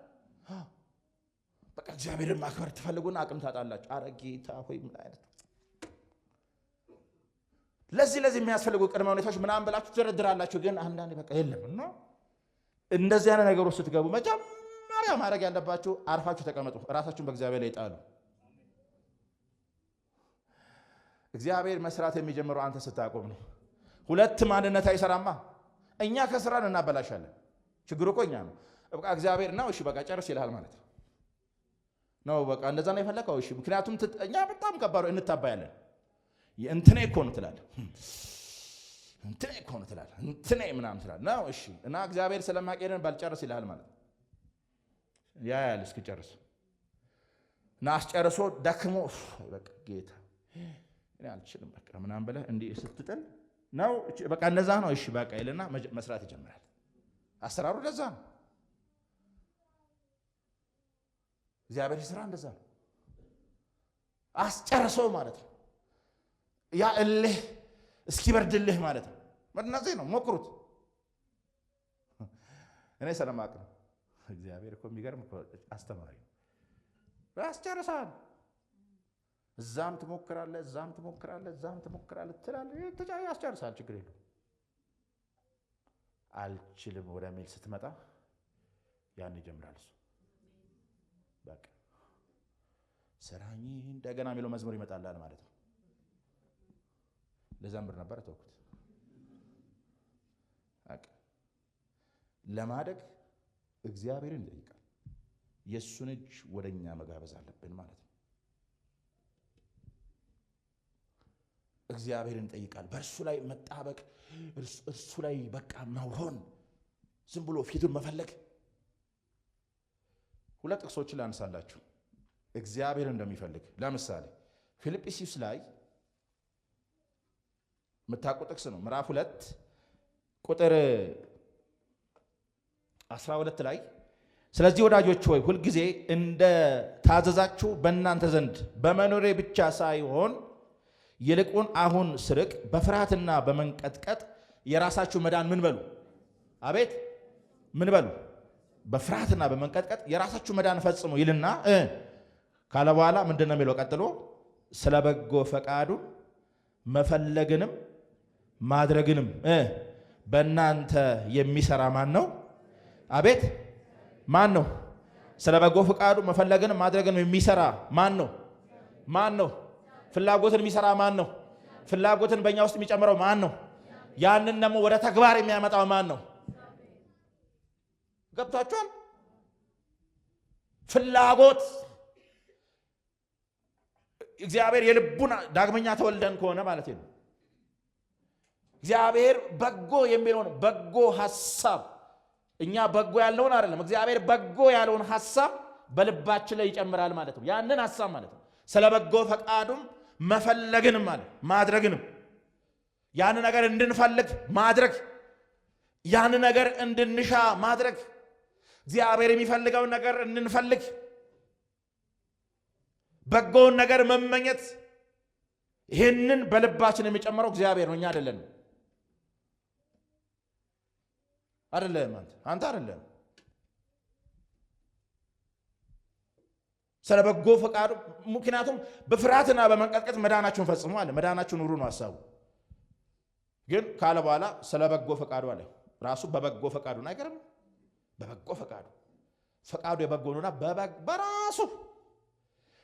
በቃ እግዚአብሔርን ማክበር ትፈልጉና አቅም ታጣላችሁ። ኧረ ጌታ ሆይ ምን አይነት ለዚህ የሚያስፈልጉ ቅድመ ሁኔታዎች ምናምን ብላችሁ ትደረድራላችሁ። ግን አንዳንዴ በቃ የለም እና እንደዚህ አይነት ነገሮች ስትገቡ መጀመሪያ ማድረግ ያለባችሁ አርፋችሁ ተቀመጡ፣ ራሳችሁን በእግዚአብሔር ላይ ጣሉ። እግዚአብሔር መስራት የሚጀምረው አንተ ስታቆም ነው። ሁለት ማንነት አይሰራማ። እኛ ከስራን እናበላሻለን። ችግሩ እኮ እኛ ነው። በቃ እግዚአብሔር ነው እሺ በቃ ጨርስ ይልሃል ማለት ነው። በቃ እንደዛ ነው የፈለከው እሺ። ምክንያቱም እኛ በጣም ከባድ እንታባያለን። እንትኔ እኮ ነው ትላለህ፣ እንትኔ እኮ ነው ትላለህ፣ እንትኔ ምናምን ትላለህ ነው እሺ። እና እግዚአብሔር ስለማቀደን ባልጨርስ ይልሃል ማለት ነው። ያያል እስኪጨርስ እና አስጨርሶ ደክሞ በቃ ጌታ እኔ አልችልም በቃ ምናምን ብለህ እንዲህ ስትጥል ነው በቃ እንደዛ ነው እሺ በቃ ይልና መስራት ይጀምራል። አሰራሩ እንደዛ ነው። እግዚአብሔር ስራ እንደዛ ነው። አስጨርሶ ማለት ነው። ያ እልህ እስኪበርድልህ ማለት ነው። እነዚህ ነው ሞክሩት። እኔ ስለማቅ ነው። እግዚአብሔር እኮ የሚገርም አስተማሪ ነው። ያስጨርሳል። እዛም ትሞክራለህ፣ እዛም ትሞክራለህ፣ እዛም ትሞክራለህ ትላለህ። ያስጨርሳል። ችግር የለውም። አልችልም ወደሚል ስትመጣ ያን ይጀምራል እሱ። በቃ ስራኝ እንደገና የሚለው መዝሙር ይመጣላል ማለት ነው። ለዘምር ነበር ተውኩት። በቃ ለማደግ እግዚአብሔርን ይጠይቃል። የእሱን እጅ ወደኛ መጋበዝ አለብን ማለት ነው። እግዚአብሔርን ይጠይቃል። በእርሱ ላይ መጣበቅ፣ እርሱ ላይ በቃ መሆን፣ ዝም ብሎ ፊቱን መፈለግ። ሁለት ጥቅሶችን ላንሳላችሁ እግዚአብሔር እንደሚፈልግ። ለምሳሌ ፊልጵስዩስ ላይ የምታውቁት ጥቅስ ነው። ምዕራፍ 2 ቁጥር 12 ላይ ስለዚህ ወዳጆች ሆይ ሁልጊዜ እንደ ታዘዛችሁ በእናንተ ዘንድ በመኖሬ ብቻ ሳይሆን ይልቁን አሁን ስርቅ በፍርሃትና በመንቀጥቀጥ የራሳችሁ መዳን ምን በሉ? አቤት ምን በሉ? በፍርሃትና በመንቀጥቀጥ የራሳችሁ መዳን ፈጽሙ ይልና ካለ በኋላ ምንድነው የሚለው? ቀጥሎ ስለ በጎ ፈቃዱ መፈለግንም ማድረግንም በእናንተ የሚሰራ ማን ነው? አቤት ማን ነው? ስለ በጎ ፈቃዱ መፈለግንም ማድረግንም የሚሰራ ማን ነው? ማን ነው? ፍላጎትን የሚሰራ ማን ነው? ፍላጎትን በእኛ ውስጥ የሚጨምረው ማን ነው? ያንን ደግሞ ወደ ተግባር የሚያመጣው ማን ነው? ገብቷችኋል? ፍላጎት እግዚአብሔር የልቡን ዳግመኛ ተወልደን ከሆነ ማለት ነው። እግዚአብሔር በጎ የሚለውን በጎ ሐሳብ እኛ በጎ ያለውን አይደለም፣ እግዚአብሔር በጎ ያለውን ሐሳብ በልባችን ላይ ይጨምራል ማለት ነው። ያንን ሐሳብ ማለት ነው ስለ በጎ ፈቃዱም መፈለግንም ማለት ማድረግንም ያን ነገር እንድንፈልግ ማድረግ፣ ያን ነገር እንድንሻ ማድረግ፣ እግዚአብሔር የሚፈልገውን ነገር እንድንፈልግ፣ በጎውን ነገር መመኘት። ይህንን በልባችን የሚጨምረው እግዚአብሔር ነው፣ እኛ አይደለንም። አይደለም አንተ አይደለም። ስለ በጎ ፈቃዱ ምክንያቱም በፍርሃትና በመንቀጥቀጥ መዳናችሁን ፈጽሙ አለ። መዳናችሁን ኑሩ ነው ሐሳቡ። ግን ካለ በኋላ ስለ በጎ ፈቃዱ አለ። ራሱ በበጎ ፈቃዱ ነው። አይገርም? በበጎ ፈቃዱ ፈቃዱ የበጎ ነውና በራሱ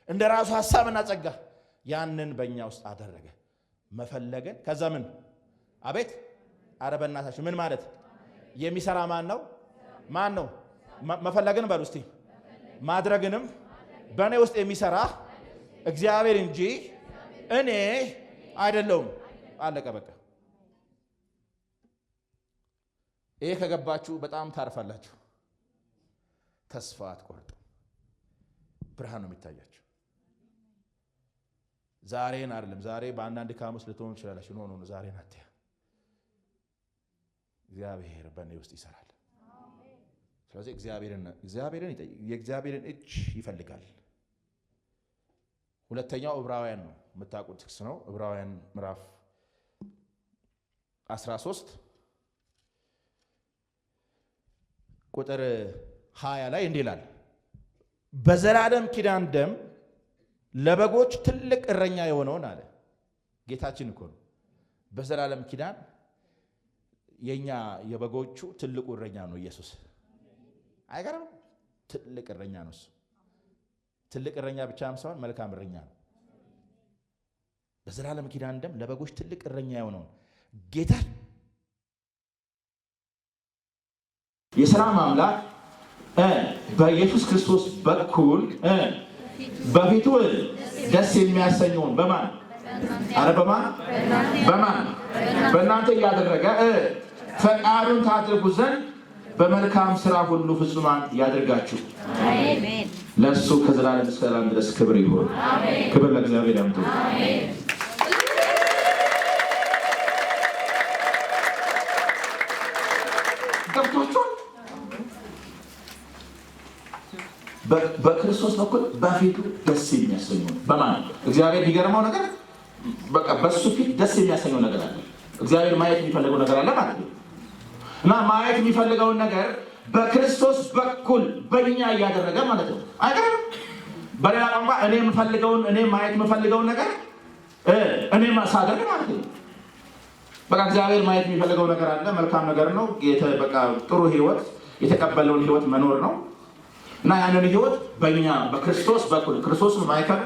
እንደ ራሱ ሐሳብና ጸጋ ያንን በእኛ ውስጥ አደረገ። መፈለገን ከዛ ምን አቤት ኧረ በእናታችሁ ምን ማለት የሚሰራ ማን ነው? ማን ነው? መፈለግን በሉ እስቲ ማድረግንም በእኔ ውስጥ የሚሰራ እግዚአብሔር እንጂ እኔ አይደለሁም። አለቀ በቃ። ይሄ ከገባችሁ በጣም ታርፋላችሁ። ተስፋ አትቆርጡ። ብርሃን ነው የሚታያችሁ። ዛሬን አይደለም። ዛሬ በአንዳንድ ካሙስ ልትሆኑ ትችላላችሁ። ኖ ዛሬን አትያ። እግዚአብሔር በእኔ ውስጥ ይሰራል። ስለዚህ የእግዚአብሔርን እጅ ይፈልጋል። ሁለተኛው ዕብራውያን ነው፣ የምታውቁት ጥቅስ ነው። ዕብራውያን ምዕራፍ 13 ቁጥር 20 ላይ እንዲህ ይላል፣ በዘላለም ኪዳን ደም ለበጎች ትልቅ እረኛ የሆነውን አለ። ጌታችን እኮ ነው። በዘላለም ኪዳን የኛ የበጎቹ ትልቁ እረኛ ነው ኢየሱስ። አይገርም? ትልቅ እረኛ ነው እሱ። ትልቅ እረኛ ብቻም ሳይሆን መልካም እረኛ ነው። በዘላለም ኪዳን ደም ለበጎች ትልቅ እረኛ የሆነውን ጌታ የሰላም አምላክ በኢየሱስ ክርስቶስ በኩል በፊቱ ደስ የሚያሰኘውን በማን በእናንተ እያደረገ ፈቃዱን ታድርጉ ዘንድ በመልካም ስራ ሁሉ ፍጹማን ያድርጋችሁ። አሜን። ለእሱ ከዘላለም እስከ ዘላለም ድረስ ክብር ይሁን። ክብር ለእግዚአብሔር ያምጡ። ገብቷችኋል? በክርስቶስ በኩል በፊቱ ደስ የሚያሰኘው በማን እግዚአብሔር የሚገርመው ነገር በቃ በሱ ፊት ደስ የሚያሰኘው ነገር አለ። እግዚአብሔር ማየት የሚፈልገው ነገር አለ ማለት ነው። እና ማየት የሚፈልገውን ነገር በክርስቶስ በኩል በእኛ እያደረገ ማለት ነው አይደለም። በሌላ ቋንቋ እኔ ማየት የምፈልገውን ነገር እኔ ማሳደግ ማለት ነው። በቃ እግዚአብሔር ማየት የሚፈልገው ነገር አለ። መልካም ነገር ነው። በቃ ጥሩ ህይወት የተቀበለውን ህይወት መኖር ነው። እና ያንን ህይወት በእኛ በክርስቶስ በኩል ክርስቶስን ማይከል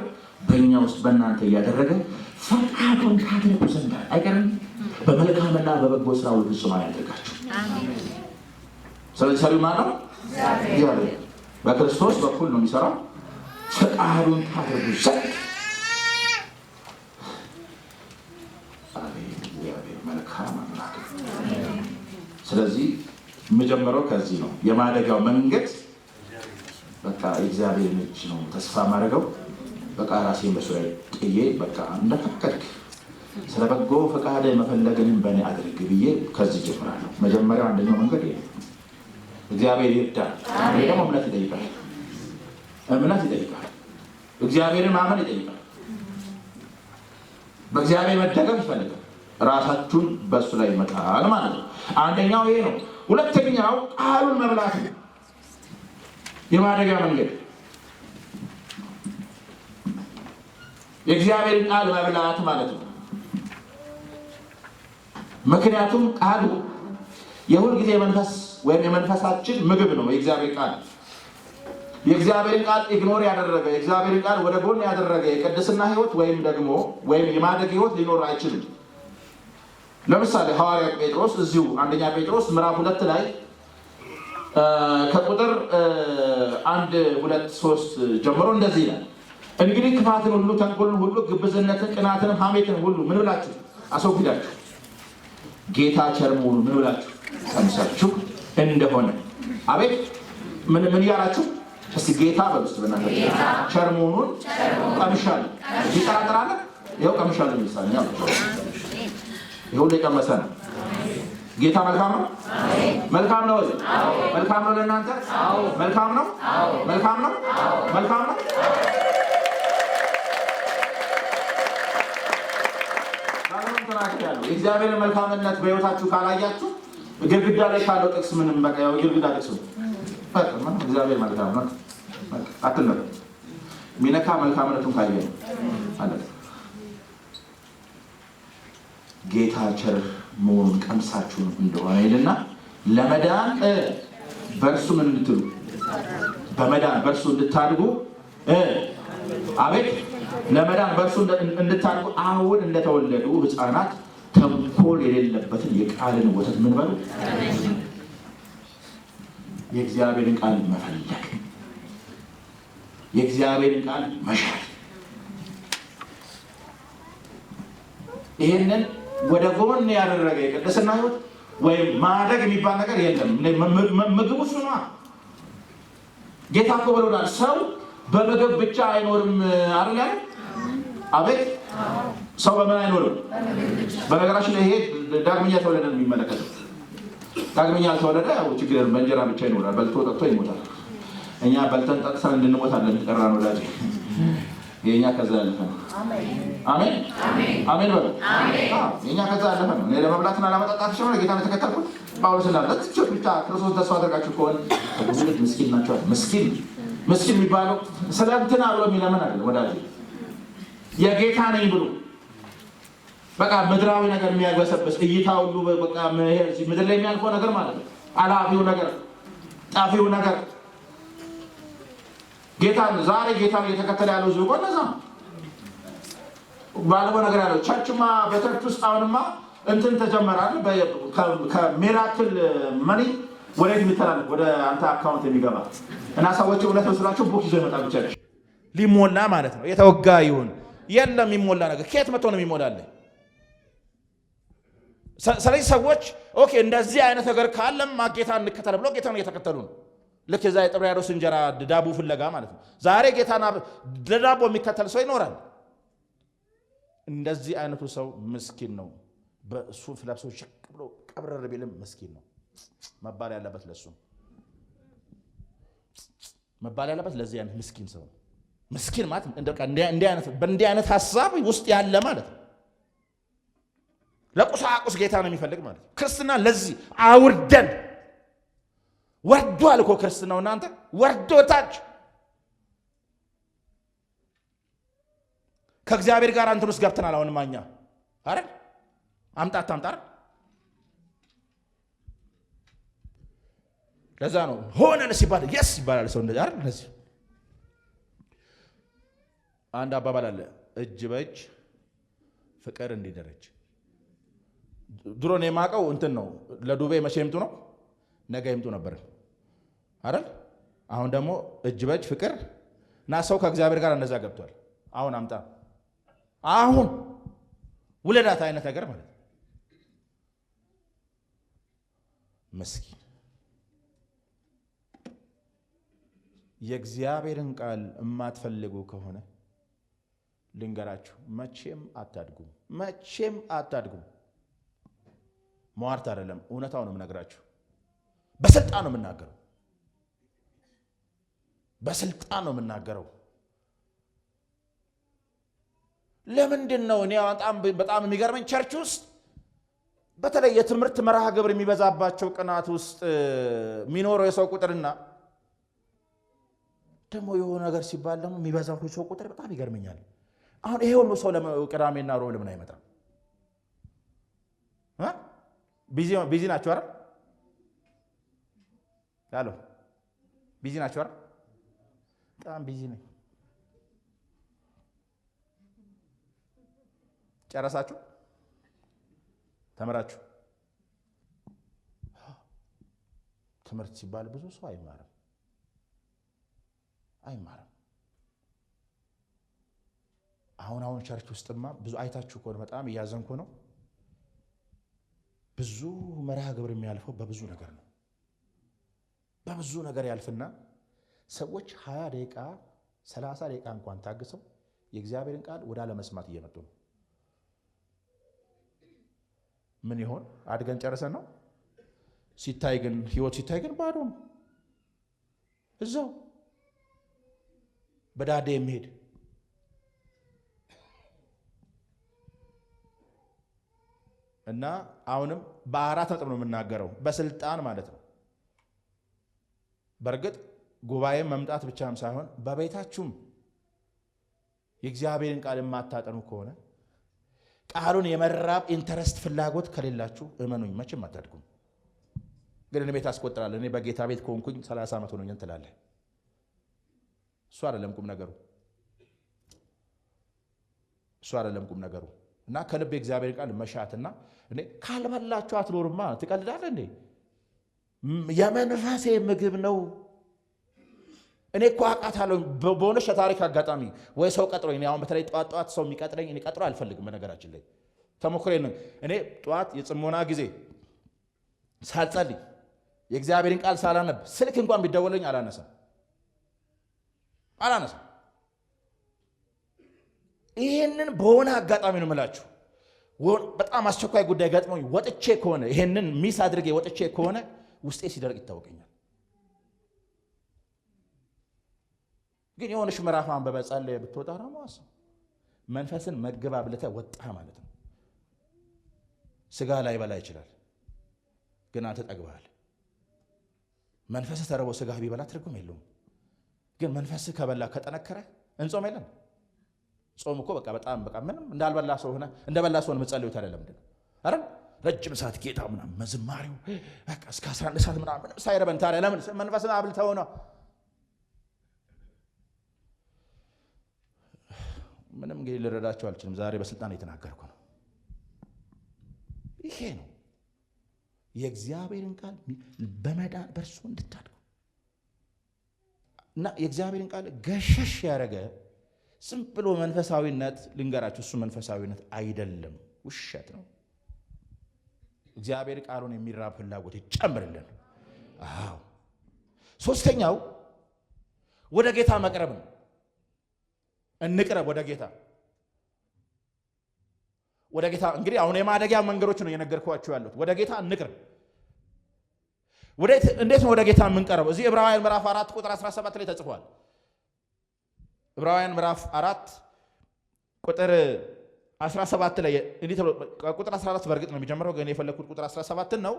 በእኛ ውስጥ በእናንተ እያደረገ ፈቃዱን ታደርጉ ዘንድ አይቀርም በመልካምና በበጎ ስራ ሁሉ ፍጹማን ያደርጋችሁ። ስለዚህ ሰሪው ማን ነው? እግዚአብሔር በክርስቶስ በኩል ነው የሚሰራው። ፈቃዱን ታደርጉ ዘንድ እግዚአብሔር መልካም አምላክ። ስለዚህ የምጀምረው ከዚህ ነው። የማደጋው መንገድ በቃ እግዚአብሔር እጅ ነው ተስፋ ማድረገው። በቃ ራሴን በሱ ላይ ጥዬ በቃ እንደፈቀድክ ስለ በጎ ፈቃድ መፈለግንም በእኔ አድርግ ብዬ ከዚህ ጀምራለሁ። መጀመሪያው አንደኛው መንገድ ይሄ እግዚአብሔር ይርዳል። ይሄ ደግሞ እምነት ይጠይቃል። እግዚአብሔርን ማመን ይጠይቃል። በእግዚአብሔር መደገፍ ይፈልጋል። ራሳችሁን በሱ ላይ ይመጣል ማለት ነው። አንደኛው ይሄ ነው። ሁለተኛው ቃሉን መብላት ነው። የማደጋ መንገድ የእግዚአብሔርን ቃል መብላት ማለት ነው። ምክንያቱም ቃሉ የሁል ጊዜ መንፈስ ወይም የመንፈሳችን ምግብ ነው። የእግዚአብሔርን ቃል ኢግኖር ያደረገ የእግዚአብሔርን ቃል ወደ ጎን ያደረገ የቅድስና ህይወት ወይም የማደግ ህይወት ሊኖር አይችልም። ለምሳሌ ሐዋርያ ጴጥሮስ እዚሁ አንደኛ ጴጥሮስ ምዕራፍ 2 ላይ ከቁጥር 1 2 3 ጀምሮ እንደዚህ ይላል። እንግዲህ ክፋትን ሁሉ ተንኮልን ሁሉ ግብዝነትን ቅናትን ሐሜትን ሁሉ ምን ብላችሁ አስወግዳችሁ ጌታ ቸር መሆኑን ምን ብላችሁ ቀምሳችሁ እንደሆነ። አቤት ምን ያላችሁ እስቲ ጌታ በውስጥ በእናንተ ቸር መሆኑን ቀምሻለሁ። ይጠራጠራል። ይኸው ቀምሻለሁ የሚሳኝ ይኸው ለቀመሰ ነው። ጌታ መልካም ነው። መልካም ነው። መልካም ነው ለእናንተ መልካም ነው። መልካም ነው። መልካም ነው። የእግዚአብሔርን መልካምነት በህይወታችሁ ካላያችሁ ግድግዳ ላይ ካለው ጥቅስ ምንም በቃ ያው ግድግዳ ጥቅስ ነው። እግዚአብሔር መልካም ነው አትነው ሚነካ መልካምነቱን ካየ አለ ጌታ ቸር መሆኑን ቀምሳችሁ እንደሆነ ይልና ለመዳን በእርሱ ምን እንድትሉ በመዳን በእርሱ እንድታድጉ አቤት ለመዳን በእርሱ እንድታድጉ አሁን እንደተወለዱ ህፃናት ተንኮል የሌለበትን የቃልን ወተት ምን በሉ የእግዚአብሔርን ቃል መፈለግ የእግዚአብሔርን ቃል መሻት ይሄንን ወደ ጎን ያደረገ የቅድስና ህይወት ወይም ማደግ የሚባል ነገር የለም። ምግቡ እሱ ነው። ጌታ እኮ ብሎናል፣ ሰው በምግብ ብቻ አይኖርም አይደል? አቤት ሰው በምን አይኖርም? በነገራችን ላይ ይሄ ዳግመኛ ተወለደን የሚመለከተው ዳግመኛ ተወለደ ያው ችግር የለም፣ በእንጀራ ብቻ ይኖራል፣ በልቶ ጠጥቶ ይሞታል። እኛ በልተን ጠጥተን እንድንሞታለን ተቀራን ወዳጅ የኛ ከዛ ያለፈ ነው። አሜን አሜን በሉ። የኛ ከዛ ያለፈ ነው። እኔ ለመብላትና ለመጠጣት ሸመረ ጌታን የተከተልኩት ጳውሎስ እንዳለ ብቻ ክርስቶስ ተስፋ አድርጋችሁ ከሆነ ብዙዎች ምስኪን ናቸው። ምስኪን የሚባለው ስለእንትና ብሎ የሚለምን አይደለም ወዳጅ፣ የጌታ ነኝ ብሎ በቃ ምድራዊ ነገር የሚያግበሰብስ እይታ ሁሉ በቃ ምድር ላይ የሚያልፈው ነገር ማለት ነው። አላፊው ነገር፣ ጣፊው ነገር ዛሬ ጌታን እየተከተለ ያለው ዝውቆ እነዛ ባለፈው ነገር ያለው ቸርችማ በቸርች ውስጥ አሁንማ እንትን ተጀመራል። ከሚራክል መኒ ወደ የሚተላለፍ ወደ አንተ አካውንት የሚገባ እና ሰዎች እውነት መስሏቸው ቡክ ይዞ ይመጣሉ። ቸርች ሊሞላ ማለት ነው። የተወጋ ይሁን የለም የሚሞላ ነገር ከየት መጥቶ ነው የሚሞላልህ? ስለዚህ ሰዎች ኦኬ እንደዚህ አይነት ነገር ካለም ጌታን እንከተል ብሎ ጌታን እየተከተሉ ነው። ልክ የዛ የጥብርያዶስ እንጀራ ዳቦ ፍለጋ ማለት ነው። ዛሬ ጌታና ለዳቦ የሚከተል ሰው ይኖራል። እንደዚህ አይነቱ ሰው ምስኪን ነው። በእሱ ፍለብሶ ሽቅ ብሎ ቀብረር ቢልም ምስኪን ነው መባል ያለበት ለሱ። መባል ያለበት ለዚህ አይነት ምስኪን ሰው ነው። ምስኪን ማለት እንዲህ አይነት ሐሳብ ውስጥ ያለ ማለት ነው። ለቁሳቁስ ጌታ ነው የሚፈልግ ማለት ነው። ክርስትና ለዚህ አውርደን ወርዷል እኮ ክርስትናው እናንተ ወርዶታች ከእግዚአብሔር ጋር አንተን ውስጥ ገብተናል። አሁን ማኛ አይደል አምጣት ለዛ ነው ሆነልስ ይባላል የስ ይባላል ሰው እንደዛ አይደል። ለዚህ አንድ አባባል አለ እጅ በእጅ ፍቅር እንዲደረጅ። ድሮ ነው የማውቀው እንትን ነው ለዱቤ መቼ ይምጡ ነው ነገ ይምጡ ነበር አይደል። አሁን ደግሞ እጅ በእጅ ፍቅር እና ሰው ከእግዚአብሔር ጋር እንደዛ ገብቷል። አሁን አምጣ አሁን ውለዳት አይነት ነገር ማለት ነው። መስኪን የእግዚአብሔርን ቃል የማትፈልጉ ከሆነ ልንገራችሁ፣ መቼም አታድጉም። ሟርት አይደለም፣ እውነታው ነው የምነግራችሁ። በስልጣን ነው የምናገረው፣ በስልጣን ነው የምናገረው። ለምንድን ነው እኔ በጣም የሚገርመኝ ቸርች ውስጥ በተለይ የትምህርት መርሃ ግብር የሚበዛባቸው ቀናት ውስጥ የሚኖረው የሰው ቁጥርና ደግሞ የሆነ ነገር ሲባል ደግሞ የሚበዛው ሰው ቁጥር በጣም ይገርመኛል። አሁን ይሄ ሁሉ ሰው ቅዳሜና ሮብ ለምን አይመጣም? ቢዚ ናቸው አይደል? ያለው ቢዚ ናቸው አይደል? በጣም ቢዚ ነኝ። ጨረሳችሁ? ተመራችሁ? ትምህርት ሲባል ብዙ ሰው አይማርም። አሁን ቸርች ውስጥማ ብዙ አይታችሁ ከሆነ በጣም እያዘንኩ ነው። ብዙ መርሃ ግብር የሚያልፈው በብዙ ነገር ነው። በብዙ ነገር ያልፍና ሰዎች 20 ደቂቃ 30 ደቂቃ እንኳን ታግሰው የእግዚአብሔርን ቃል ወደ አለመስማት እየመጡ ነው። ምን ይሆን? አድገን ጨርሰን ነው? ህይወት ሲታይ ግን ባዶ ነው። እዛው በዳዴ የሚሄድ እና አሁንም በአራት ነጥብ ነው የምናገረው፣ በስልጣን ማለት ነው። በእርግጥ ጉባኤ መምጣት ብቻም ሳይሆን በቤታችሁም የእግዚአብሔርን ቃል የማታጠኑ ከሆነ ቃሉን የመራብ ኢንተረስት ፍላጎት ከሌላችሁ እመኑኝ መቼም አታድጉም። ግን እኔ ቤት አስቆጥራለሁ። እኔ በጌታ ቤት ከሆንኩኝ 30 ዓመት ሆኖኛል ትላለህ። እሱ አይደለም ቁም ነገሩ። እና ከልብ የእግዚአብሔር ቃል መሻትና እኔ ካልበላችሁ አትኖርማ። ትቀልዳለህ እንዴ? የመንፈሴ ምግብ ነው። እኔ እኮ አውቃታለሁ። በሆነች ታሪክ አጋጣሚ ወይ ሰው ቀጥሮኝ፣ እኔ አሁን በተለይ ጠዋት ሰው የሚቀጥረኝ እኔ ቀጥሮ አልፈልግም። በነገራችን ላይ ተሞክሬ ነው። እኔ ጠዋት የጽሞና ጊዜ ሳልጸልይ የእግዚአብሔርን ቃል ሳላነብ ስልክ እንኳን ቢደወለኝ አላነሳም። ይሄንን በሆነ አጋጣሚ ነው የምላችሁ። በጣም አስቸኳይ ጉዳይ ገጥሞኝ ወጥቼ ከሆነ ይሄንን ሚስ አድርጌ ወጥቼ ከሆነ ውስጤ ሲደርቅ ይታወቀኛል። ግን የሆነሽ ምዕራፍ አንብበ ጸልየ ብትወጣ ራማስ መንፈስን መግባ ብለተ ወጣ ማለት ነው። ስጋ ላይ በላ ይችላል፣ ግን አንተ ጠግበሃል። መንፈስ ተርቦ ስጋ ቢበላ ትርጉም የለውም። ግን መንፈስ ከበላ ከጠነከረ እንጾም የለም። ጾም እኮ በጣም ምንም እንዳልበላ ሰው ሆነ እንደበላ ሰው መጸለዩት አይደለም እንዴ? አረ ረጅም ሰዓት ጌታ ምናምን መዝማሪው በቃ እስከ 11 ሰዓት ምናምን ሳይረበን ታዲያ ለምን መንፈስን አብልተው ነው? ምንም እንግዲህ ልረዳቸው አልችልም። ዛሬ በስልጣን የተናገርኩ ነው። ይሄ ነው የእግዚአብሔርን ቃል በመዳን በእርሱ እንድታድጉ እና የእግዚአብሔርን ቃል ገሸሽ ያደረገ ዝም ብሎ መንፈሳዊነት ልንገራችሁ፣ እሱ መንፈሳዊነት አይደለም፣ ውሸት ነው። እግዚአብሔር ቃሉን የሚራብ ፍላጎት ይጨምርልን። አዎ። ሶስተኛው ወደ ጌታ መቅረብ ነው። እንቅረብ ወደ ጌታ። እንግዲህ አሁን የማደጊያ መንገዶች ነው የነገርኳችሁ ያሉት። ወደ ጌታ እንቅረብ። እንዴት ነው ወደ ጌታ የምንቀርበው? እዚህ ዕብራውያን ምዕራፍ 4 ቁጥር 17 ላይ ተጽፏል። ዕብራውያን ምዕራፍ 4 ቁጥር 17 ላይ እንዴት ነው? ቁጥር 14 በርግጥ ነው የሚጀምረው፣ ግን የፈለኩት ቁጥር 17 ነው።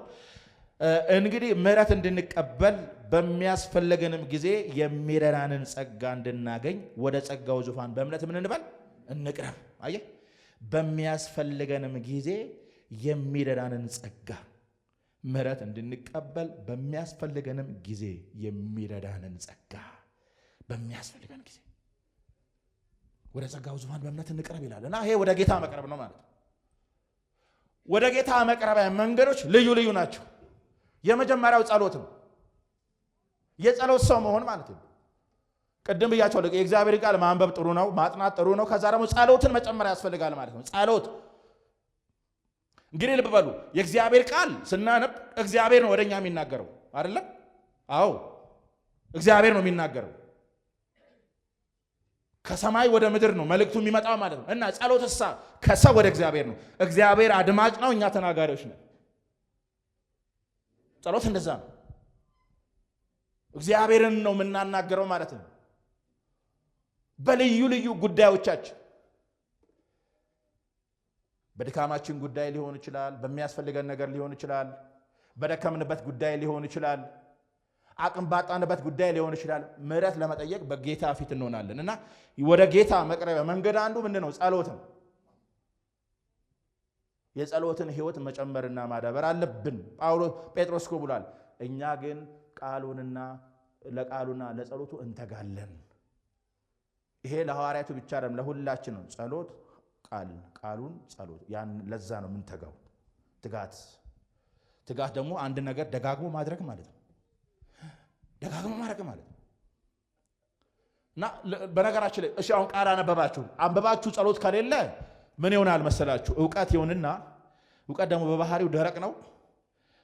እንግዲህ ምሕረት እንድንቀበል በሚያስፈልገንም ጊዜ የሚረዳንን ጸጋ እንድናገኝ ወደ ጸጋው ዙፋን በእምነት ምን እንበል? እንቅረብ። አየህ፣ በሚያስፈልገንም ጊዜ የሚረዳንን ጸጋ፣ ምሕረት እንድንቀበል በሚያስፈልገንም ጊዜ የሚረዳንን ጸጋ፣ በሚያስፈልገን ጊዜ ወደ ጸጋው ዙፋን በእምነት እንቅረብ ይላል እና ይሄ ወደ ጌታ መቅረብ ነው ማለት ነው። ወደ ጌታ መቅረቢያ መንገዶች ልዩ ልዩ ናቸው። የመጀመሪያው ጸሎት ነው። የጸሎት ሰው መሆን ማለት ነው። ቅድም ብያቸዋለሁ። የእግዚአብሔር ቃል ማንበብ ጥሩ ነው፣ ማጥናት ጥሩ ነው። ከዛ ደግሞ ጸሎትን መጨመር ያስፈልጋል ማለት ነው። ጸሎት እንግዲህ ልብ በሉ፣ የእግዚአብሔር ቃል ስናነብ እግዚአብሔር ነው ወደኛ የሚናገረው አይደለም? አዎ እግዚአብሔር ነው የሚናገረው። ከሰማይ ወደ ምድር ነው መልእክቱ የሚመጣው ማለት ነው። እና ጸሎትሳ ከሰው ወደ እግዚአብሔር ነው። እግዚአብሔር አድማጭ ነው፣ እኛ ተናጋሪዎች ነን። ጸሎት እንደዛ ነው። እግዚአብሔርን ነው የምናናገረው ማለት ነው። በልዩ ልዩ ጉዳዮቻችን፣ በድካማችን ጉዳይ ሊሆን ይችላል፣ በሚያስፈልገን ነገር ሊሆን ይችላል፣ በደከምንበት ጉዳይ ሊሆን ይችላል፣ አቅም ባጣንበት ጉዳይ ሊሆን ይችላል። ምሕረት ለመጠየቅ በጌታ ፊት እንሆናለን እና ወደ ጌታ መቅረቢያ መንገድ አንዱ ምንድን ነው? ጸሎት ነው። የጸሎትን ሕይወት መጨመርና ማዳበር አለብን። ጴጥሮስ እኮ ብሏል፣ እኛ ግን ለቃሉና ለጸሎቱ እንተጋለን። ይሄ ለሐዋርያቱ ብቻ አይደለም፣ ለሁላችን ነው። ጸሎት ቃሉን ጸሎት፣ ለዛ ነው የምንተጋው። ትጋት ደግሞ አንድ ነገር ደጋግሞ ማድረግ ማለት ነው። ደጋግሞ ማድረግ ማለት ነው እና በነገራችን ላይ እሺ፣ አሁን ቃል አንበባችሁ ጸሎት ከሌለ ምን ይሆናል መሰላችሁ? እውቀት ይሆንና እውቀት ደግሞ በባህሪው ደረቅ ነው።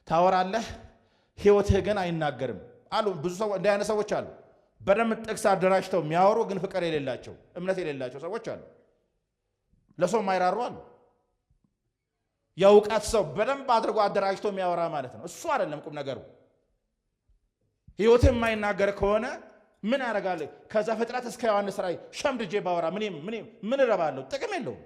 ታወራለህ፣ ህይወትህ ግን አይናገርም አሉ። ብዙ ሰው እንዲህ አይነት ሰዎች አሉ። በደንብ ጥቅስ አደራጅተው የሚያወሩ ግን ፍቅር የሌላቸው እምነት የሌላቸው ሰዎች አሉ። ለሰው የማይራሩ አሉ። የእውቀት ሰው በደንብ አድርጎ አደራጅቶ የሚያወራ ማለት ነው። እሱ አይደለም ቁም ነገሩ። ህይወትህ የማይናገር ከሆነ ምን ያደርጋል? ከዛ ፍጥረት እስከ ዮሐንስ ራእይ ሸምድጄ ባወራ ምን እረባለሁ? ጥቅም የለውም።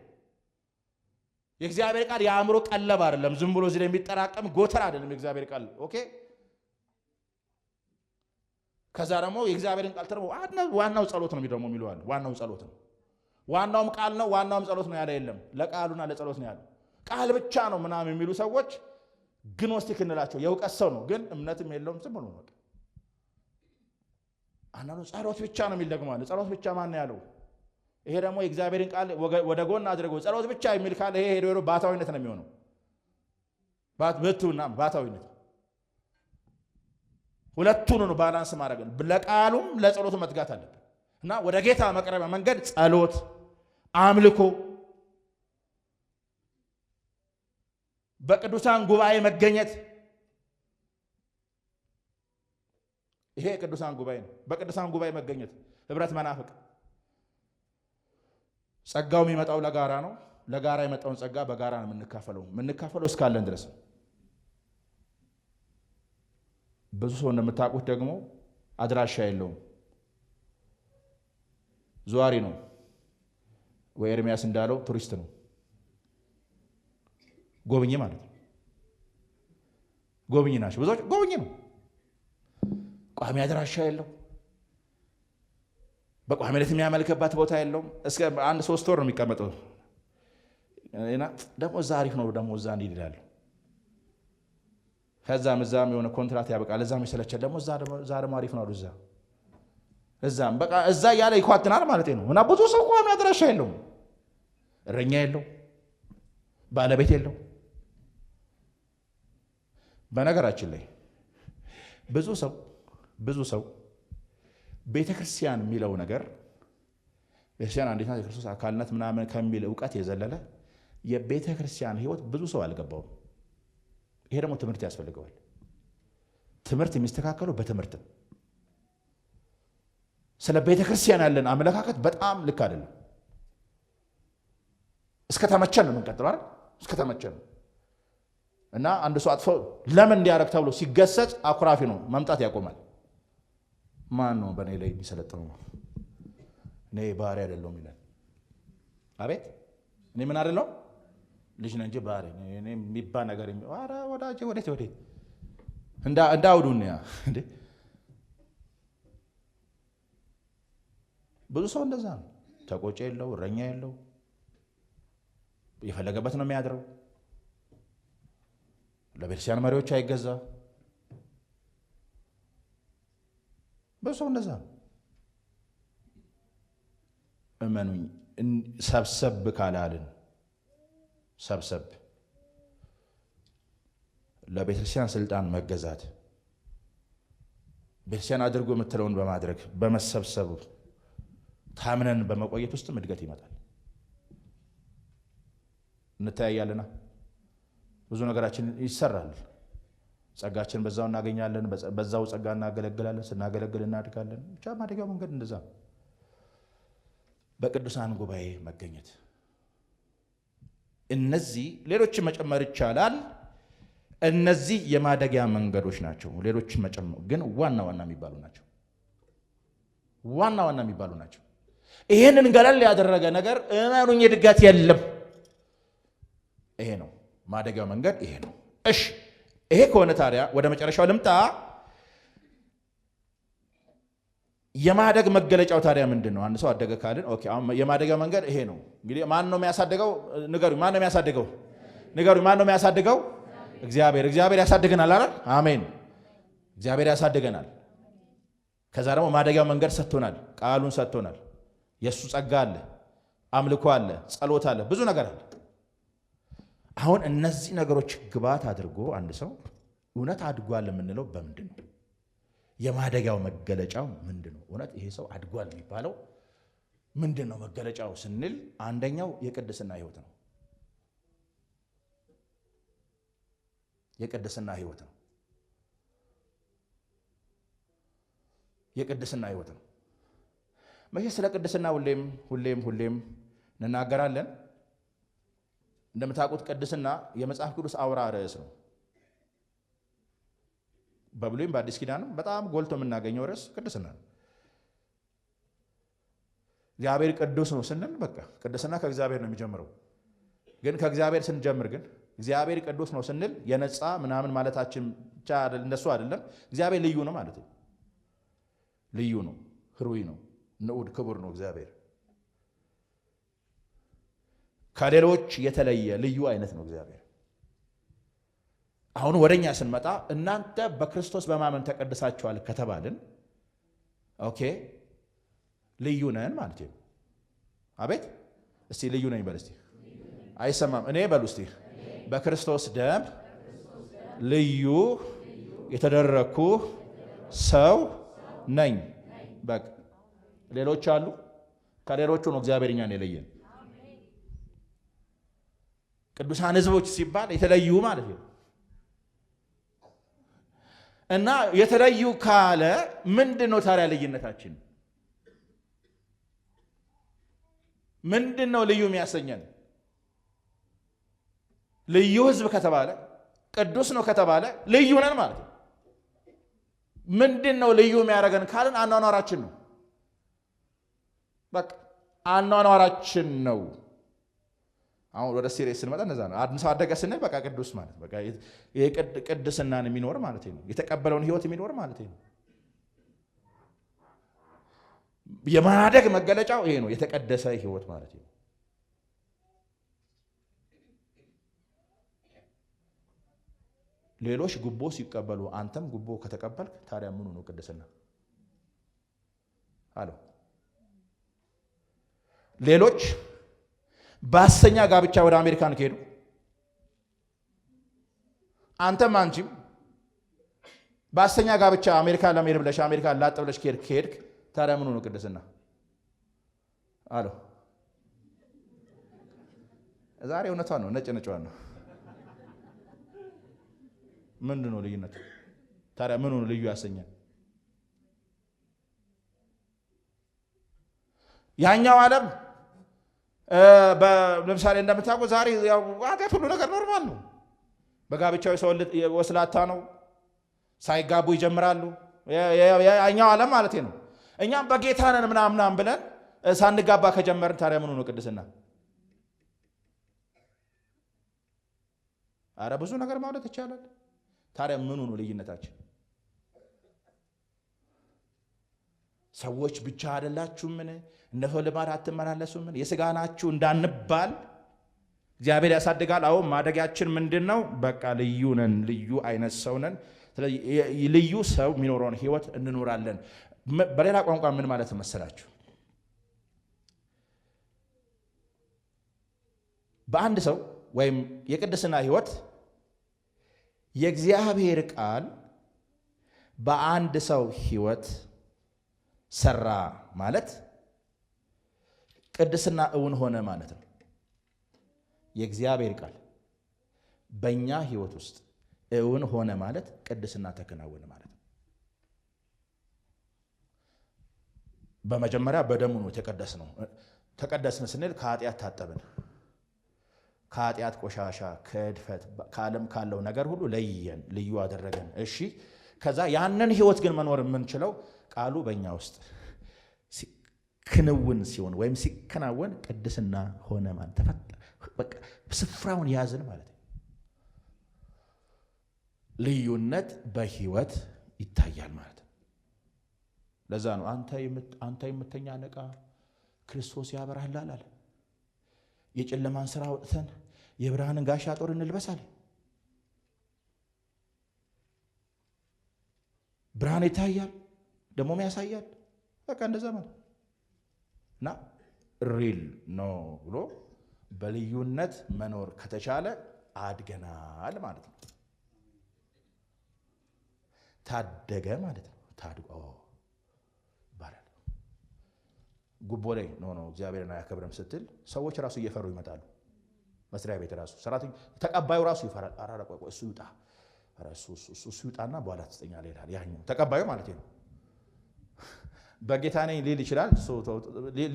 የእግዚአብሔር ቃል የአእምሮ ቀለብ አይደለም። ዝም ብሎ እዚህ ላይ የሚጠራቀም ጎተር አይደለም የእግዚአብሔር ቃል። ኦኬ። ከዛ ደግሞ የእግዚአብሔርን ቃል ተርቦ ዋናው ጸሎት ነው ደግሞ የሚለዋል። ዋናው ጸሎት ነው፣ ዋናውም ቃል ነው፣ ዋናውም ጸሎት ነው ያለ የለም። ለቃሉና ለጸሎት ነው ያለ። ቃል ብቻ ነው ምናምን የሚሉ ሰዎች ግኖስቲክ እንላቸው። የእውቀት ሰው ነው ግን እምነትም የለውም። ዝም ብሎ ነው። አንዳንዱ ጸሎት ብቻ ነው የሚል ደግሞ አለ። ጸሎት ብቻ ማን ነው ያለው? ይሄ ደግሞ የእግዚአብሔርን ቃል ወደ ጎን አድርገው ጸሎት ብቻ የሚል ካለ ይሄ ሄዶ ባታዊነት ነው የሚሆነው። ብቱና ባታዊነት ሁለቱን ነው ባላንስ ማድረግ ነው። ለቃሉም ለጸሎቱ መትጋት አለብን እና ወደ ጌታ መቅረቢያ መንገድ ጸሎት፣ አምልኮ፣ በቅዱሳን ጉባኤ መገኘት። ይሄ ቅዱሳን ጉባኤ ነው። በቅዱሳን ጉባኤ መገኘት፣ ህብረት መናፍቅ። ጸጋው የሚመጣው ለጋራ ነው። ለጋራ የመጣውን ጸጋ በጋራ ነው የምንካፈለው እስካለን ድረስ። ብዙ ሰው እንደምታውቁት ደግሞ አድራሻ የለውም፣ ዟሪ ነው፣ ወይ ኤርሚያስ እንዳለው ቱሪስት ነው፣ ጎብኚ ማለት ነው። ጎብኚ ናቸው ብዙዎች። ጎብኚ ነው፣ ቋሚ አድራሻ የለው፣ በቋሚነት የሚያመልክበት ቦታ የለውም። እስከ 1-3 ወር ነው የሚቀመጠው እና ደግሞ እዛ አሪፍ ነው ደግሞ እዛ እንዲህ ይላሉ። ከዛም እዛም የሆነ ኮንትራት ያበቃል። እዛም ይሰለቻል። ደግሞ እዛ ደግሞ አሪፍ ነው እዛም በቃ እዛ እያለ ይኳትናል ማለት ነው። እና ብዙ ሰው ቋሚ አድራሻ የለውም፣ እረኛ የለው፣ ባለቤት የለው። በነገራችን ላይ ብዙ ሰው ቤተ ክርስቲያን የሚለው ነገር ቤተክርስቲያን አንዲት ናት የክርስቶስ አካልነት ምናምን ከሚል እውቀት የዘለለ የቤተ ክርስቲያን ሕይወት ብዙ ሰው አልገባውም። ይሄ ደግሞ ትምህርት ያስፈልገዋል። ትምህርት የሚስተካከለው በትምህርት። ስለ ቤተ ክርስቲያን ያለን አመለካከት በጣም ልክ አይደለም። እስከ ተመቸን ነው የምንቀጥለው አይደል? እስከ ተመቸን ነው። እና አንድ ሰው አጥፎ ለምን እንዲያረግ ተብሎ ሲገሰጽ አኩራፊ ነው፣ መምጣት ያቆማል። ማን ነው በእኔ ላይ የሚሰለጥነው? እኔ ባህሪ አይደለሁም ይላል። አቤት እኔ ምን አይደለሁም? ልጅ ነኝ እንጂ ባህሪ እኔ የሚባል ነገር ኧረ ወዳጄ ወዴት እንዳውዱን ያ እንዴ! ብዙ ሰው እንደዛ ነው። ተቆጪ የለው፣ እረኛ የለው፣ የፈለገበት ነው የሚያድረው። ለቤተክርስቲያን መሪዎች አይገዛ። ብዙ ሰው እንደዛ ነው። እመኑኝ፣ ሰብሰብ ካላልን ሰብሰብ ለቤተክርስቲያን ስልጣን መገዛት፣ ቤተክርስቲያን አድርጎ የምትለውን በማድረግ በመሰብሰብ ታምነን በመቆየት ውስጥም እድገት ይመጣል። እንተያያለና ብዙ ነገራችን ይሰራል። ጸጋችን በዛው እናገኛለን፣ በዛው ጸጋ እናገለግላለን፣ ስናገለግል እናድጋለን። ብቻ ማደጊያው መንገድ እንደዛ። በቅዱሳን ጉባኤ መገኘት፣ እነዚህ ሌሎችን መጨመር ይቻላል። እነዚህ የማደጊያ መንገዶች ናቸው። ሌሎችን መጨመር ግን ዋና የሚባሉ ናቸው። ዋና የሚባሉ ናቸው። ይሄንን ገለል ያደረገ ነገር እመኑኝ እድገት የለም። ይሄ ነው ማደጊያው መንገድ፣ ይሄ ነው። እሺ ይሄ ከሆነ ታዲያ ወደ መጨረሻው ልምጣ። የማደግ መገለጫው ታዲያ ምንድን ነው? አንድ ሰው አደገ ካልን ኦኬ፣ አሁን የማደጊያው መንገድ ይሄ ነው። እንግዲህ ማን ነው የሚያሳድገው? ንገሩኝ። ማን ነው የሚያሳድገው? ንገሩኝ። ማን ነው የሚያሳድገው? እግዚአብሔር። እግዚአብሔር ያሳድገናል አይደል? አሜን። እግዚአብሔር ያሳድገናል። ከዛ ደግሞ ማደጊያው መንገድ ሰጥቶናል፣ ቃሉን ሰጥቶናል። የእሱ ጸጋ አለ፣ አምልኮ አለ፣ ጸሎት አለ፣ ብዙ ነገር አለ። አሁን እነዚህ ነገሮች ግባት አድርጎ አንድ ሰው እውነት አድጓል የምንለው በምንድን ነው? የማደጊያው መገለጫው ምንድን ነው? እውነት ይሄ ሰው አድጓል የሚባለው ምንድን ነው መገለጫው ስንል፣ አንደኛው የቅድስና ሕይወት ነው። የቅድስና ሕይወት ነው። የቅድስና ሕይወት ነው። መቼ ስለ ቅድስና ሁሌም እንናገራለን። እንደምታውቁት ቅድስና የመጽሐፍ ቅዱስ አውራ ርዕስ ነው። በብሉይም በአዲስ ኪዳንም በጣም ጎልቶ የምናገኘው ርዕስ ቅድስና ነው። እግዚአብሔር ቅዱስ ነው ስንል በቃ ቅድስና ከእግዚአብሔር ነው የሚጀምረው። ግን ከእግዚአብሔር ስንጀምር ግን እግዚአብሔር ቅዱስ ነው ስንል የነጻ ምናምን ማለታችን ብቻ እንደሱ አይደለም። እግዚአብሔር ልዩ ነው ማለት ነው። ልዩ ነው፣ ህሩይ ነው፣ ንዑድ ክቡር ነው። እግዚአብሔር ከሌሎች የተለየ ልዩ አይነት ነው እግዚአብሔር። አሁን ወደኛ ስንመጣ እናንተ በክርስቶስ በማመን ተቀድሳችኋል ከተባልን ኦኬ ልዩ ነን ማለት ነው። አቤት እስቲ ልዩ ነኝ በል እስቲ። አይሰማም። እኔ በሉ እስቲ በክርስቶስ ደም ልዩ የተደረኩ ሰው ነኝ። በቃ ሌሎች አሉ። ከሌሎቹ ነው እግዚአብሔር እኛን የለየን። ቅዱሳን ሕዝቦች ሲባል የተለዩ ማለት ነው። እና የተለዩ ካለ ምንድን ነው ታዲያ ልዩነታችን? ምንድን ነው ልዩ የሚያሰኘን? ልዩ ሕዝብ ከተባለ ቅዱስ ነው ከተባለ ልዩ ነን ማለት ነው። ምንድን ነው ልዩ የሚያደርገን ካልን አኗኗራችን ነው። በቃ አኗኗራችን ነው። አሁን ወደ ሲሪየስ ስንመጣ እንደዛ ነው። አንድ ሰው አደገ ስንል በቃ ቅዱስ ማለት በቃ ቅድስናን የሚኖር ማለት ነው። የተቀበለውን ሕይወት የሚኖር ማለት ነው። የማደግ መገለጫው ይሄ ነው፣ የተቀደሰ ሕይወት ማለት ነው። ሌሎች ጉቦ ሲቀበሉ አንተም ጉቦ ከተቀበልክ ታዲያ ምኑ ነው ቅድስና? አሎ ሌሎች በሐሰተኛ ጋብቻ ወደ አሜሪካን ከሄዱ አንተም አንቺም በሐሰተኛ ጋብቻ አሜሪካን ለመሄድ ብለሽ አሜሪካን ላጥ ብለሽ ከሄድክ ታዲያ ምኑ ነው ቅድስና? አሎ ዛሬ እውነቷን ነው፣ ነጭ ነጭዋን ነው። ምንድን ነው ልዩነት ታዲያ? ምኑ ነው ልዩ ያሰኛል? ያኛው ዓለም ለምሳሌ እንደምታውቁ ዛሬ ያው ኃጢአት ሁሉ ነገር ኖርማል ነው። በጋብቻው ሰው ወስላታ ነው። ሳይጋቡ ይጀምራሉ። ያኛው ዓለም ማለት ነው። እኛም በጌታ ነን ምናምን ብለን ሳንጋባ ከጀመርን ታዲያ ምኑ ነው ቅድስና? አረ ብዙ ነገር ማለት ይቻላል። ታዲያ ምኑ ነው ልዩነታችን? ሰዎች ብቻ አይደላችሁምን? እነሆ ልማድ አትመላለሱምን? የሥጋ ናችሁ እንዳንባል እግዚአብሔር ያሳድጋል። አዎ ማደጊያችን ምንድነው? በቃ ልዩ ነን፣ ልዩ አይነት ሰው ነን። ስለዚህ ልዩ ሰው የሚኖረውን ህይወት እንኖራለን። በሌላ ቋንቋ ምን ማለት መሰላችሁ? በአንድ ሰው ወይም የቅድስና ህይወት የእግዚአብሔር ቃል በአንድ ሰው ህይወት ሰራ ማለት ቅድስና እውን ሆነ ማለት ነው። የእግዚአብሔር ቃል በእኛ ህይወት ውስጥ እውን ሆነ ማለት ቅድስና ተከናወነ ማለት ነው። በመጀመሪያ በደሙ ነው የተቀደስነው። ተቀደስን ስንል ከኃጢአት ታጠብን፣ ከኃጢአት ቆሻሻ፣ ከእድፈት፣ ከዓለም ካለው ነገር ሁሉ ለየን፣ ልዩ አደረገን። እሺ፣ ከዛ ያንን ህይወት ግን መኖር የምንችለው ቃሉ በእኛ ውስጥ ክንውን ሲሆን ወይም ሲከናወን ቅድስና ሆነ ማለት በቃ ስፍራውን ያዝን ማለት ነው። ልዩነት በህይወት ይታያል ማለት ነው። ለዛ ነው አንተ የምተኛ ነቃ ክርስቶስ ያበራልሃል አለ። የጨለማን ስራ አውጥተን የብርሃንን ጋሻ ጦር እንልበሳል። ብርሃን ይታያል ደግሞም ያሳያል። በቃ እንደዛ ማለት እና ሪል ነው ብሎ በልዩነት መኖር ከተቻለ አድገናል ማለት ነው። ታደገ ማለት ነው። ታድቆ ባላል ጉቦ ላይ ነው እግዚአብሔርን አያከብርም ስትል ሰዎች ራሱ እየፈሩ ይመጣሉ። መስሪያ ቤት ራሱ ሰራተኛ ተቀባዩ ራሱ ይፈራል። አራራ ቆይ እሱ ይውጣ፣ እሱ ይውጣና በኋላ ትጠኛለህ ይላል። ያኛው ተቀባዩ ማለት ነው። በጌታ ነኝ ሊል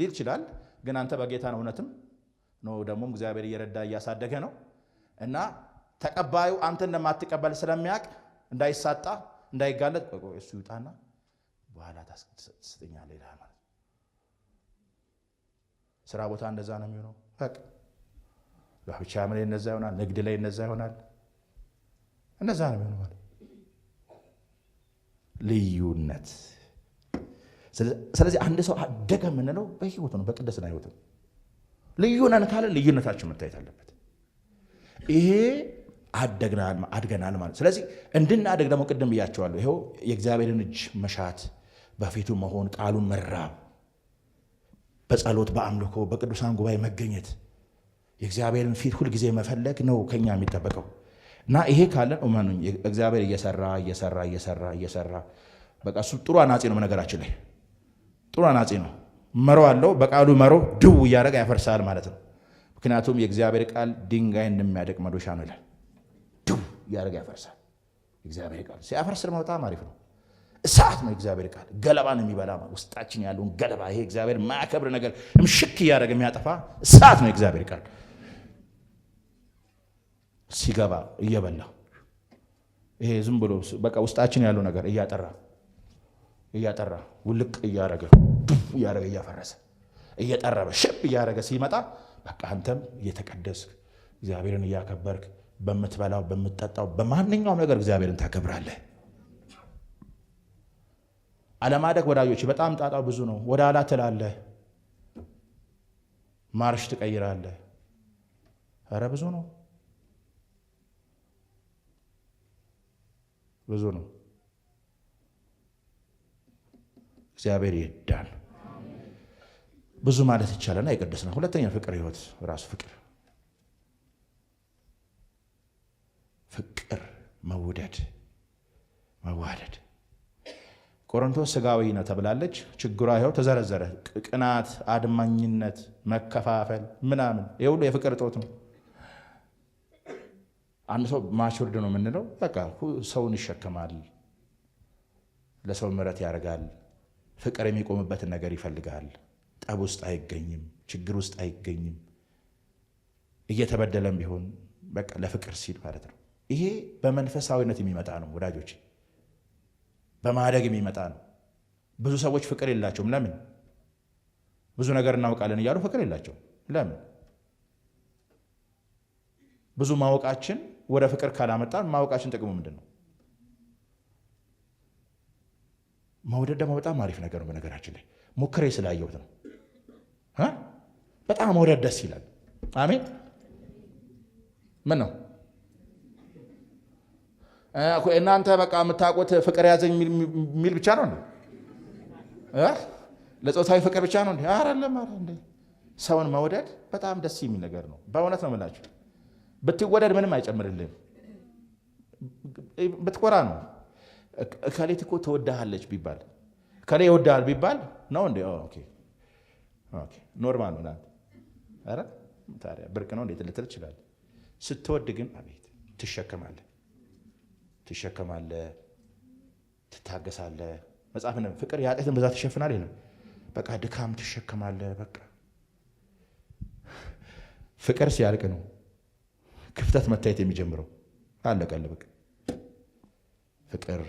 ይችላል፣ ግን አንተ በጌታ ነው እውነትም ነው ደግሞ እግዚአብሔር እየረዳ እያሳደገ ነው። እና ተቀባዩ አንተ እንደማትቀበል ስለሚያውቅ እንዳይሳጣ እንዳይጋለጥ ቆይ እሱ ይውጣና በኋላ ትጠኛለህ ይላል ማለት። ስራ ቦታ እንደዛ ነው የሚሆነው። በቃ ጋብቻ ላይ እንደዛ ይሆናል፣ ንግድ ላይ እንደዛ ይሆናል። እንደዛ ነው የሚሆነው ማለት ልዩነት። ስለዚህ አንድ ሰው አደገ የምንለው በህይወቱ ነው፣ በቅድስና ህይወቱ ነው። ልዩ ነን ካለ ልዩነታችን መታየት አለበት። ይሄ አድገናል ማለት። ስለዚህ እንድናደግ ደግሞ ቅድም ብያቸዋለሁ። ይሄው የእግዚአብሔርን እጅ መሻት፣ በፊቱ መሆን፣ ቃሉን መራብ፣ በጸሎት በአምልኮ በቅዱሳን ጉባኤ መገኘት፣ የእግዚአብሔርን ፊት ሁልጊዜ መፈለግ ነው ከኛ የሚጠበቀው። እና ይሄ ካለን እመኑኝ እግዚአብሔር እየሰራ በቃ እሱ ጥሩ አናጺ ነው። በነገራችን ላይ ጥሩ አናጺ ነው። መሮ አለው በቃሉ መሮ ድው እያደረገ ያፈርሳል ማለት ነው። ምክንያቱም የእግዚአብሔር ቃል ድንጋይ እንደሚያደቅ መዶሻ ነው ይላል። ድው እያደረገ ያፈርሳል። እግዚአብሔር ቃል ሲያፈርስ ደግሞ በጣም አሪፍ ነው። እሳት ነው እግዚአብሔር ቃል። ገለባን የሚበላ ውስጣችን ያለውን ገለባ፣ ይሄ እግዚአብሔር ማያከብር ነገር ምሽክ እያደረገ የሚያጠፋ እሳት ነው እግዚአብሔር ቃል። ሲገባ እየበላ ይሄ ዝም ብሎ በቃ ውስጣችን ያለው ነገር እያጠራ ውልቅ እያደረገ እያፈረሰ እየጠረበ ሽብ እያደረገ ሲመጣ በቃ አንተም እየተቀደስክ እግዚአብሔርን እያከበርክ በምትበላው በምትጠጣው በማንኛውም ነገር እግዚአብሔርን ታከብራለህ። አለማደግ ወዳጆች በጣም ጣጣው ብዙ ነው። ወደ ኋላ ትላለህ፣ ማርሽ ትቀይራለህ። ኧረ ብዙ ነው ነው። እግዚአብሔር ይርዳን። ብዙ ማለት ይቻላልና የቅድስና ሁለተኛ ፍቅር ህይወት ራሱ ፍቅር መዋደድ ቆሮንቶስ ስጋዊ ነው ተብላለች። ችግሯ ይኸው ተዘረዘረ። ቅናት፣ አድማኝነት፣ መከፋፈል ምናምን ይሄ ሁሉ የፍቅር እጦት ነው። አንድ ሰው ማቹርድ ነው የምንለው በቃ ሰውን ይሸከማል፣ ለሰው ምሕረት ያደርጋል፣ ፍቅር የሚቆምበትን ነገር ይፈልጋል። ጠብ ውስጥ አይገኝም፣ ችግር ውስጥ አይገኝም። እየተበደለም ቢሆን በቃ ለፍቅር ሲል ማለት ነው። ይሄ በመንፈሳዊነት የሚመጣ ነው ወዳጆች፣ በማደግ የሚመጣ ነው። ብዙ ሰዎች ፍቅር የላቸውም። ለምን? ብዙ ነገር እናውቃለን እያሉ ፍቅር የላቸውም። ለምን? ብዙ ማወቃችን ወደ ፍቅር ካላመጣን ማወቃችን ጥቅሙ ምንድን ነው? መውደድ ደግሞ በጣም አሪፍ ነገር ነው። በነገራችን ላይ ሞክሬ ስላየሁት ነው። በጣም መውደድ ደስ ይላል። አሜን። ምን ነው እናንተ በቃ የምታውቁት ፍቅር ያዘኝ የሚል ብቻ ነው እንዴ? ለጾታዊ ፍቅር ብቻ ነው እንዴ? አይደለም እንዴ። ሰውን መውደድ በጣም ደስ የሚል ነገር ነው። በእውነት ነው የምላችሁ። ብትወደድ ምንም አይጨምርልህም። ብትኮራ ነው። እከሌት እኮ ትወድሃለች ቢባል እከሌ ይወድሃል ቢባል ነው እንዴ? ኦኬ ኦኬ፣ ኖርማል ነው። ኧረ ታዲያ ብርቅ ነው እንዴት ልትል ትችላለህ። ስትወድ ግን አቤት ትሸከማለህ፣ ትታገሳለህ። መጽሐፍ ነው ፍቅር የኃጢአትን ብዛት ትሸፍናል ይላል። በቃ ድካም ትሸከማለህ። በቃ ፍቅር ሲያልቅ ነው ክፍተት መታየት የሚጀምረው። አለቀልህ በቃ። ፍቅር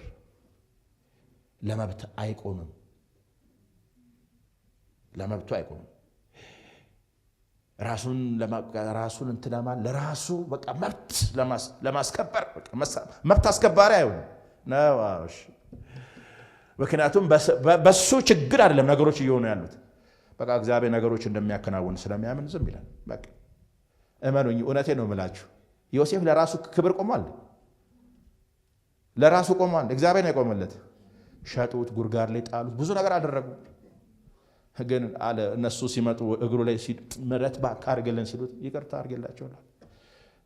ለመብት አይቆምም፣ ለመብቱ አይቆምም። ራሱን እንትለማል ለራሱ በቃ መብት ለማስከበር መብት አስከባሪ አይሆንም ነው። ምክንያቱም በሱ ችግር አይደለም ነገሮች እየሆኑ ያሉት። በቃ እግዚአብሔር ነገሮች እንደሚያከናውን ስለሚያምን ዝም ይላል። በቃ እመኑኝ፣ እውነቴን ነው የምላችሁ። ዮሴፍ ለራሱ ክብር ቆሟል፣ ለራሱ ቆሟል። እግዚአብሔር ነው የቆመለት። ሸጡት፣ ጉድጓድ ላይ ጣሉት፣ ብዙ ነገር አደረጉ። ግን አለ እነሱ ሲመጡ እግሩ ላይ ምሕረት እባክህ አድርግልን ሲሉት ይቅርታ አድርጌላቸዋለሁ።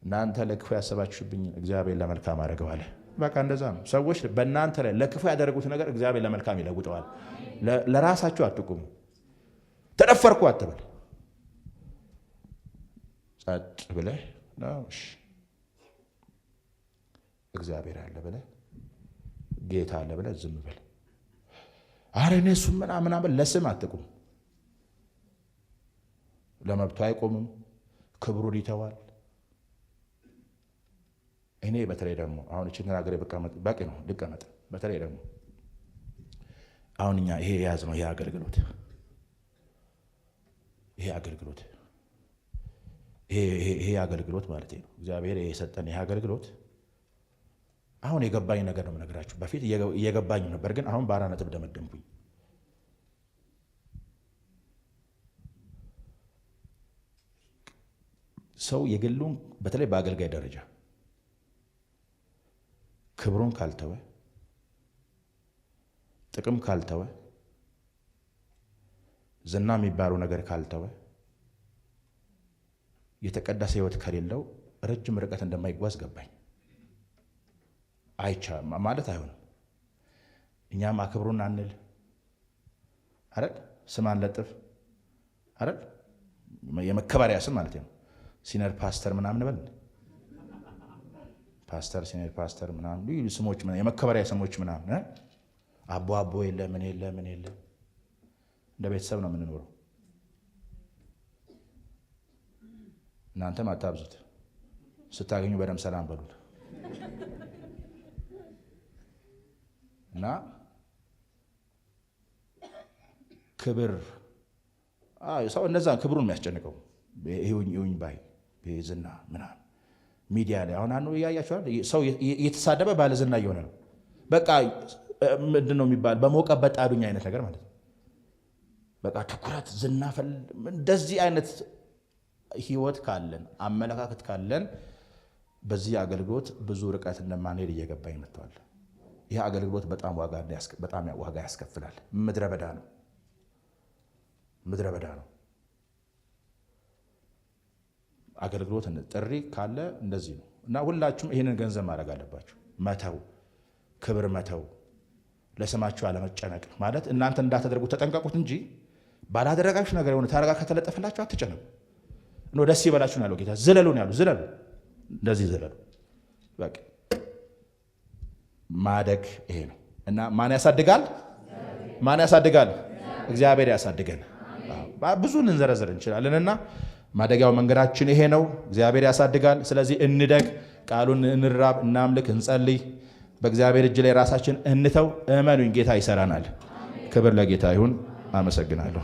እናንተ ለክፉ ያሰባችሁብኝ እግዚአብሔር ለመልካም አደረገው አለ። በቃ እንደዛ ነው። ሰዎች በእናንተ ላይ ለክፉ ያደረጉት ነገር እግዚአብሔር ለመልካም ይለውጠዋል። ለራሳችሁ አትቁሙ። ተደፈርኩ አትበል። ጸጥ ብለህ ነው እግዚአብሔር አለ ብለህ ጌታ አለ ብለህ ዝም በል። አረ እነሱ ምናምን ለስም አትቁም። ለመብቱ አይቆምም፣ ክብሩን ይተዋል። እኔ በተለይ ደግሞ አሁን እቺ ተናገረ በቂ ነው ልቀመጥ። በተለይ ደግሞ አሁን እኛ ይሄ የያዝነው ይሄ አገልግሎት ማለት ነው። እግዚአብሔር የሰጠን ይሄ አገልግሎት አሁን የገባኝ ነገር ነው የምነግራችሁ። በፊት እየገባኝ ነበር፣ ግን አሁን በአራት ነጥብ ደመደምኩኝ። ሰው የግሉን በተለይ በአገልጋይ ደረጃ ክብሩን ካልተወ፣ ጥቅም ካልተወ፣ ዝና የሚባለው ነገር ካልተወ፣ የተቀደሰ ሕይወት ከሌለው ረጅም ርቀት እንደማይጓዝ ገባኝ። አይቻልም ማለት አይሆንም። እኛም አክብሩን አንል አይደል? ስም አንለጥፍ አይደል? የመከበሪያ ስም ማለት ነው። ሲኒየር ፓስተር ምናምን በል፣ ፓስተር፣ ሲኒየር ፓስተር ምናምን ልዩ ስሞች፣ የመከበሪያ ስሞች ምናምን። አቦ የለ ምን የለ እንደ ቤተሰብ ነው የምንኖረው። እናንተም አታብዙት። ስታገኙ በደም ሰላም በሉት እና ክብር ሰው እነዛ ክብሩን የሚያስጨንቀው ይሁኝ ባይ ዝና ምናምን ሚዲያ ላይ አሁን አንዱ እያያችኋል። ሰው እየተሳደበ ባለ ዝና እየሆነ ነው። በቃ ምንድን ነው የሚባል በሞቀበት ጣዱኝ አይነት ነገር ማለት ነው። በቃ ትኩረት፣ ዝና እንደዚህ አይነት ህይወት ካለን፣ አመለካከት ካለን በዚህ አገልግሎት ብዙ ርቀት እንደማንሄድ እየገባኝ መጥቷል። ይህ አገልግሎት በጣም ዋጋ ያስከፍላል። ምድረ በዳ ነው። አገልግሎት ጥሪ ካለ እንደዚህ ነው እና ሁላችሁም ይህንን ገንዘብ ማድረግ አለባችሁ። መተው፣ ክብር መተው፣ ለስማችሁ አለመጨነቅ ማለት እናንተ እንዳትደርጉት ተጠንቀቁት እንጂ ባላደረጋችሁ ነገር የሆነ ታረጋ ከተለጠፈላችሁ አትጨነቁ። ደስ ይበላችሁ ነው ያለው ጌታ። ዝለሉ ነው ያለው። ዝለሉ፣ እንደዚህ ዝለሉ። በቃ ማደግ ይሄ ነው እና ማን ያሳድጋል? እግዚአብሔር ያሳድገን። ብዙ ልንዘረዘር እንችላለን እና ማደጊያው መንገዳችን ይሄ ነው። እግዚአብሔር ያሳድጋል። ስለዚህ እንደግ፣ ቃሉን እንራብ፣ እናምልክ፣ እንጸልይ። በእግዚአብሔር እጅ ላይ ራሳችን እንተው። እመኑኝ ጌታ ይሰራናል። ክብር ለጌታ ይሁን። አመሰግናለሁ።